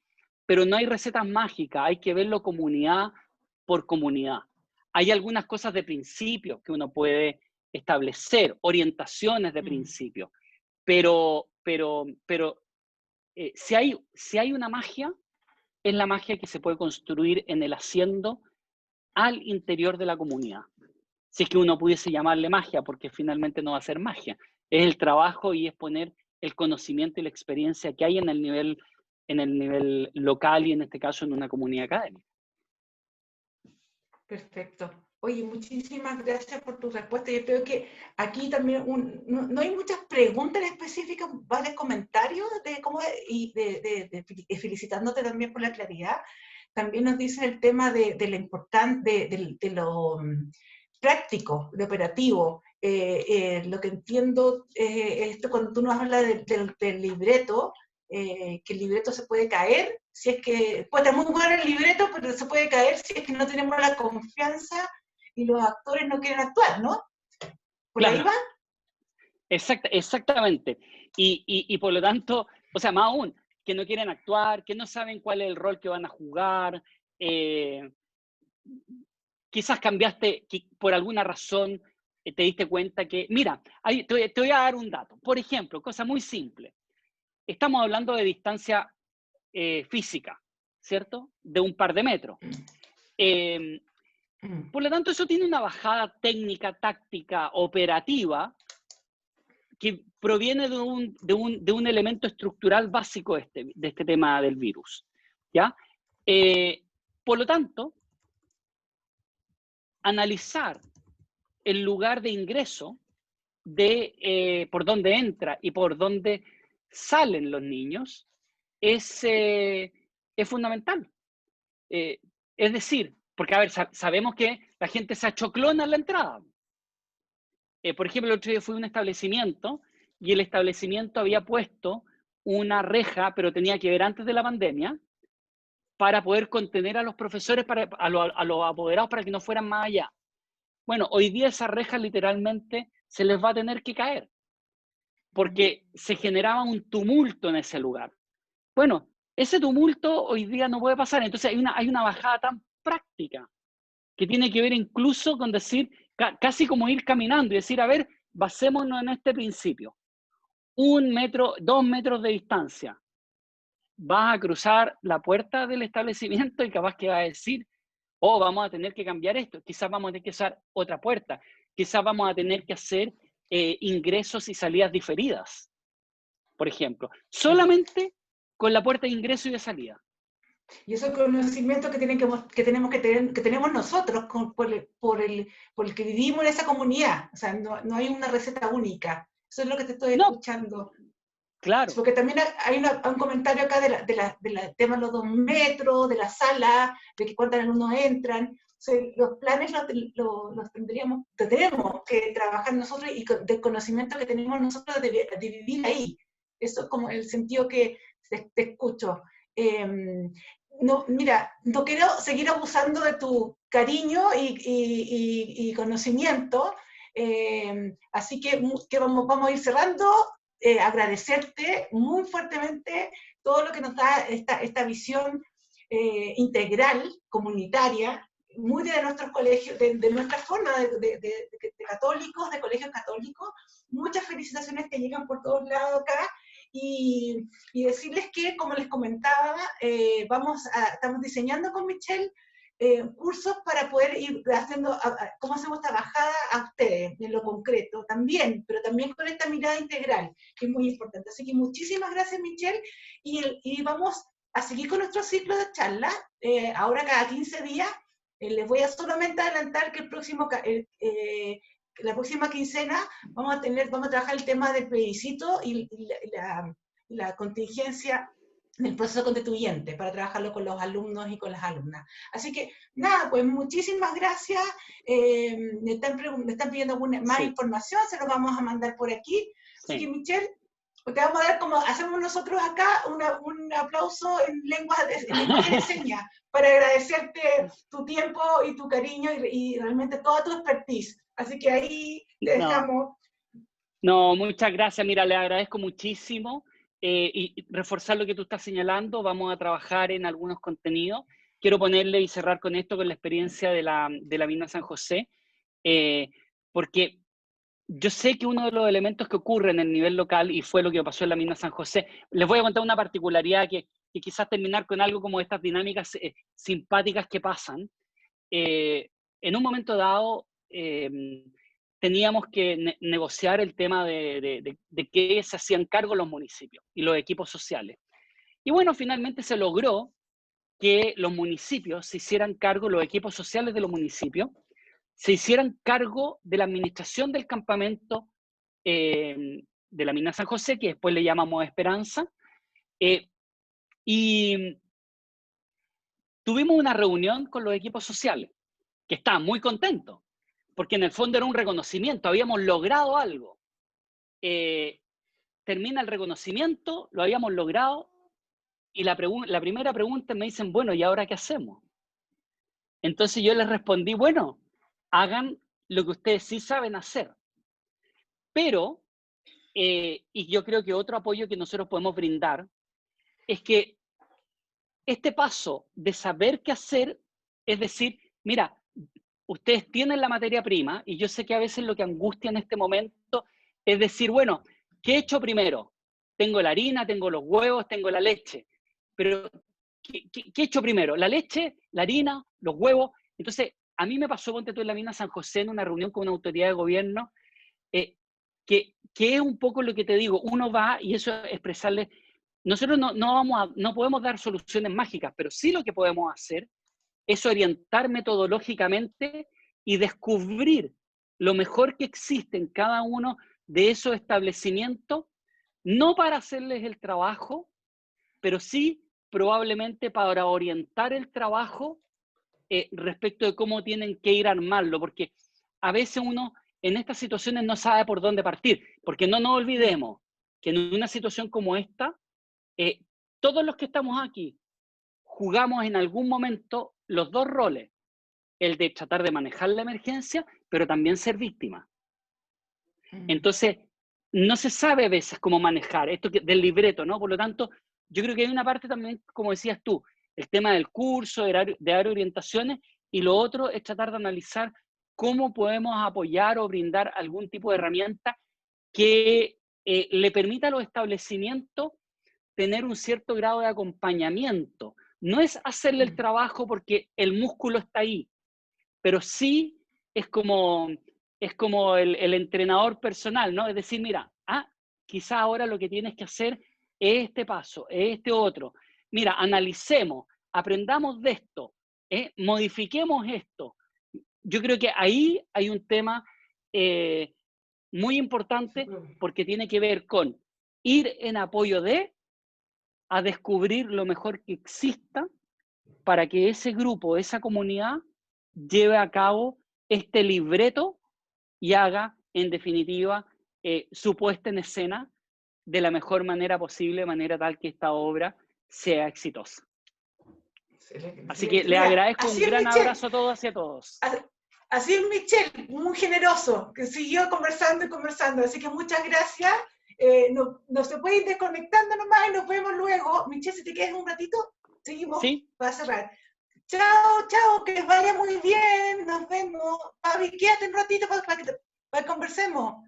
pero no hay recetas mágicas, hay que verlo comunidad por comunidad. Hay algunas cosas de principio que uno puede establecer, orientaciones de principio, pero si hay una magia, es la magia que se puede construir en el haciendo al interior de la comunidad. Si es que uno pudiese llamarle magia, porque finalmente no va a ser magia. Es el trabajo y es poner el conocimiento y la experiencia que hay en el nivel local y en este caso en una comunidad académica. Perfecto. Oye, muchísimas gracias por tu respuesta. Yo creo que aquí también no hay muchas preguntas específicas, varios comentarios de cómo felicitándote también por la claridad. También nos dice el tema de lo importante, de lo práctico, de operativo. Lo que entiendo es esto cuando tú nos hablas del libreto, que el libreto se puede caer, si es que puede estar muy bueno el libreto, pero se puede caer si es que no tenemos la confianza y los actores no quieren actuar, ¿no? ¿Por Claro. ahí va? Exactamente. Y por lo tanto, o sea, más aún, que no quieren actuar, que no saben cuál es el rol que van a jugar, quizás cambiaste, por alguna razón, te diste cuenta que, mira, te voy a dar un dato. Por ejemplo, cosa muy simple. Estamos hablando de distancia física, ¿cierto? De un par de metros. Por lo tanto, eso tiene una bajada técnica, táctica, operativa, que proviene de un elemento estructural básico de este tema del virus, ¿ya? Por lo tanto, analizar el lugar de ingreso por dónde entra y por dónde salen los niños es fundamental. Es decir, porque a ver, sabemos que la gente se achoclona en la entrada. Por ejemplo, el otro día fui a un establecimiento y el establecimiento había puesto una reja, pero tenía que ver antes de la pandemia, para poder contener a los profesores, a los apoderados, para que no fueran más allá. Bueno, hoy día esa reja literalmente se les va a tener que caer, porque se generaba un tumulto en ese lugar. Bueno, ese tumulto hoy día no puede pasar, entonces hay una bajada tan práctica que tiene que ver incluso con decir, casi como ir caminando y decir, a ver, basémonos en este principio. 1 metro, 2 metros de distancia. Vas a cruzar la puerta del establecimiento y capaz que vas a decir, oh, vamos a tener que cambiar esto, quizás vamos a tener que usar otra puerta, quizás vamos a tener que hacer ingresos y salidas diferidas, por ejemplo, solamente con la puerta de ingreso y de salida. Y ese conocimiento que tenemos nosotros por el que vivimos en esa comunidad. O sea, no hay una receta única. Eso es lo que te estoy escuchando. Claro. Porque también hay un comentario acá del tema de los 2 metros, de la sala, de que cuántos alumnos entran. O sea, los planes los tenemos que trabajar nosotros y del conocimiento que tenemos nosotros de vivir ahí. Eso es como el sentido que te escucho. No, mira, no quiero seguir abusando de tu cariño y conocimiento, así que vamos a ir cerrando. Agradecerte muy fuertemente todo lo que nos da esta visión integral, comunitaria, muy de nuestros colegios, de nuestra forma de católicos, de colegios católicos. Muchas felicitaciones que llegan por todos lados acá. Y decirles que, como les comentaba, estamos diseñando con Michelle cursos para poder ir haciendo, cómo hacemos esta bajada a ustedes, en lo concreto también, pero también con esta mirada integral, que es muy importante. Así que muchísimas gracias, Michelle, y vamos a seguir con nuestro ciclo de charlas, ahora cada 15 días. Les voy a solamente adelantar que la próxima quincena vamos a trabajar el tema del plebiscito y la contingencia del proceso constituyente, para trabajarlo con los alumnos y con las alumnas. Así que, nada, pues muchísimas gracias. Me están pidiendo más información, se lo vamos a mandar por aquí. Así que, Michelle, te vamos a dar, como hacemos nosotros acá, un aplauso en lenguaje de señas, para agradecerte tu tiempo y tu cariño y realmente toda tu expertise. Así que ahí te dejamos. No, muchas gracias. Mira, le agradezco muchísimo. Y reforzar lo que tú estás señalando, vamos a trabajar en algunos contenidos. Quiero ponerle y cerrar con esto, con la experiencia de la Mina San José, porque yo sé que uno de los elementos que ocurre en el nivel local, y fue lo que pasó en la Mina San José, les voy a contar una particularidad que quizás terminar con algo como estas dinámicas simpáticas que pasan. En un momento dado, teníamos que negociar el tema de qué se hacían cargo los municipios y los equipos sociales. Y bueno, finalmente se logró que los municipios se hicieran cargo, los equipos sociales de los municipios, se hicieran cargo de la administración del campamento de la Mina San José, que después le llamamos Esperanza, y tuvimos una reunión con los equipos sociales, que estaban muy contentos, porque en el fondo era un reconocimiento, habíamos logrado algo. Termina el reconocimiento, lo habíamos logrado, y la primera pregunta me dicen, bueno, ¿y ahora qué hacemos? Entonces yo les respondí, bueno, hagan lo que ustedes sí saben hacer. Pero, y yo creo que otro apoyo que nosotros podemos brindar, es que este paso de saber qué hacer, es decir, mira, ustedes tienen la materia prima, y yo sé que a veces lo que angustia en este momento es decir, bueno, ¿qué he hecho primero? Tengo la harina, tengo los huevos, tengo la leche, pero ¿qué he hecho primero? ¿La leche, la harina, los huevos? Entonces, a mí me pasó, ponte tú, en la Mina San José, en una reunión con una autoridad de gobierno, que es un poco lo que te digo, uno va, y eso es expresarle, nosotros no podemos dar soluciones mágicas, pero sí lo que podemos hacer es orientar metodológicamente y descubrir lo mejor que existe en cada uno de esos establecimientos, no para hacerles el trabajo, pero sí probablemente para orientar el trabajo respecto de cómo tienen que ir a armarlo, porque a veces uno en estas situaciones no sabe por dónde partir, porque no nos olvidemos que en una situación como esta, todos los que estamos aquí jugamos en algún momento los dos roles, el de tratar de manejar la emergencia, pero también ser víctima. Entonces, no se sabe a veces cómo manejar esto del libreto, ¿no? Por lo tanto, yo creo que hay una parte también, como decías tú, el tema del curso, de dar orientaciones, y lo otro es tratar de analizar cómo podemos apoyar o brindar algún tipo de herramienta que le permita a los establecimientos tener un cierto grado de acompañamiento. No es hacerle el trabajo porque el músculo está ahí, pero sí es como el entrenador personal, ¿no? Es decir, mira, quizá ahora lo que tienes que hacer es este paso, es este otro. Mira, analicemos, aprendamos de esto, modifiquemos esto. Yo creo que ahí hay un tema muy importante, porque tiene que ver con ir en apoyo a descubrir lo mejor que exista para que ese grupo, esa comunidad, lleve a cabo este libreto y haga, en definitiva, su puesta en escena de la mejor manera posible, de manera tal que esta obra sea exitosa. Así que le agradezco un gran abrazo a todas y a todos. Así es, Michelle, muy generoso, que siguió conversando y conversando. Así que muchas gracias. No se puede ir desconectando nomás y nos vemos luego. Michelle, si te quedas un ratito, seguimos para cerrar. Chao, chao, que les vaya muy bien. Nos vemos. Fabi, quédate un ratito para que conversemos.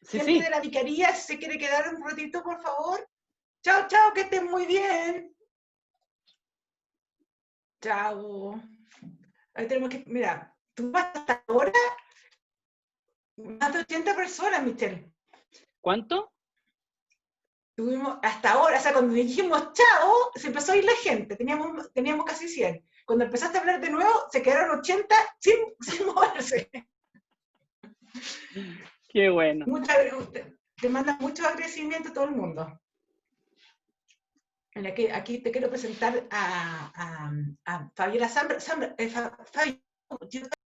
Gente de la vicaría, si se quiere quedar un ratito, por favor. Chao, chao, que estén muy bien. Chao. Ahí tenemos que, mira, tú vas hasta ahora, más de 80 personas, Michelle. ¿Cuánto? Tuvimos hasta ahora, o sea, cuando dijimos chao, se empezó a ir la gente, teníamos casi 100. Cuando empezaste a hablar de nuevo, se quedaron 80 sin moverse. Qué bueno. Te manda mucho agradecimiento a todo el mundo. Aquí te quiero presentar a Fabiola Fabi,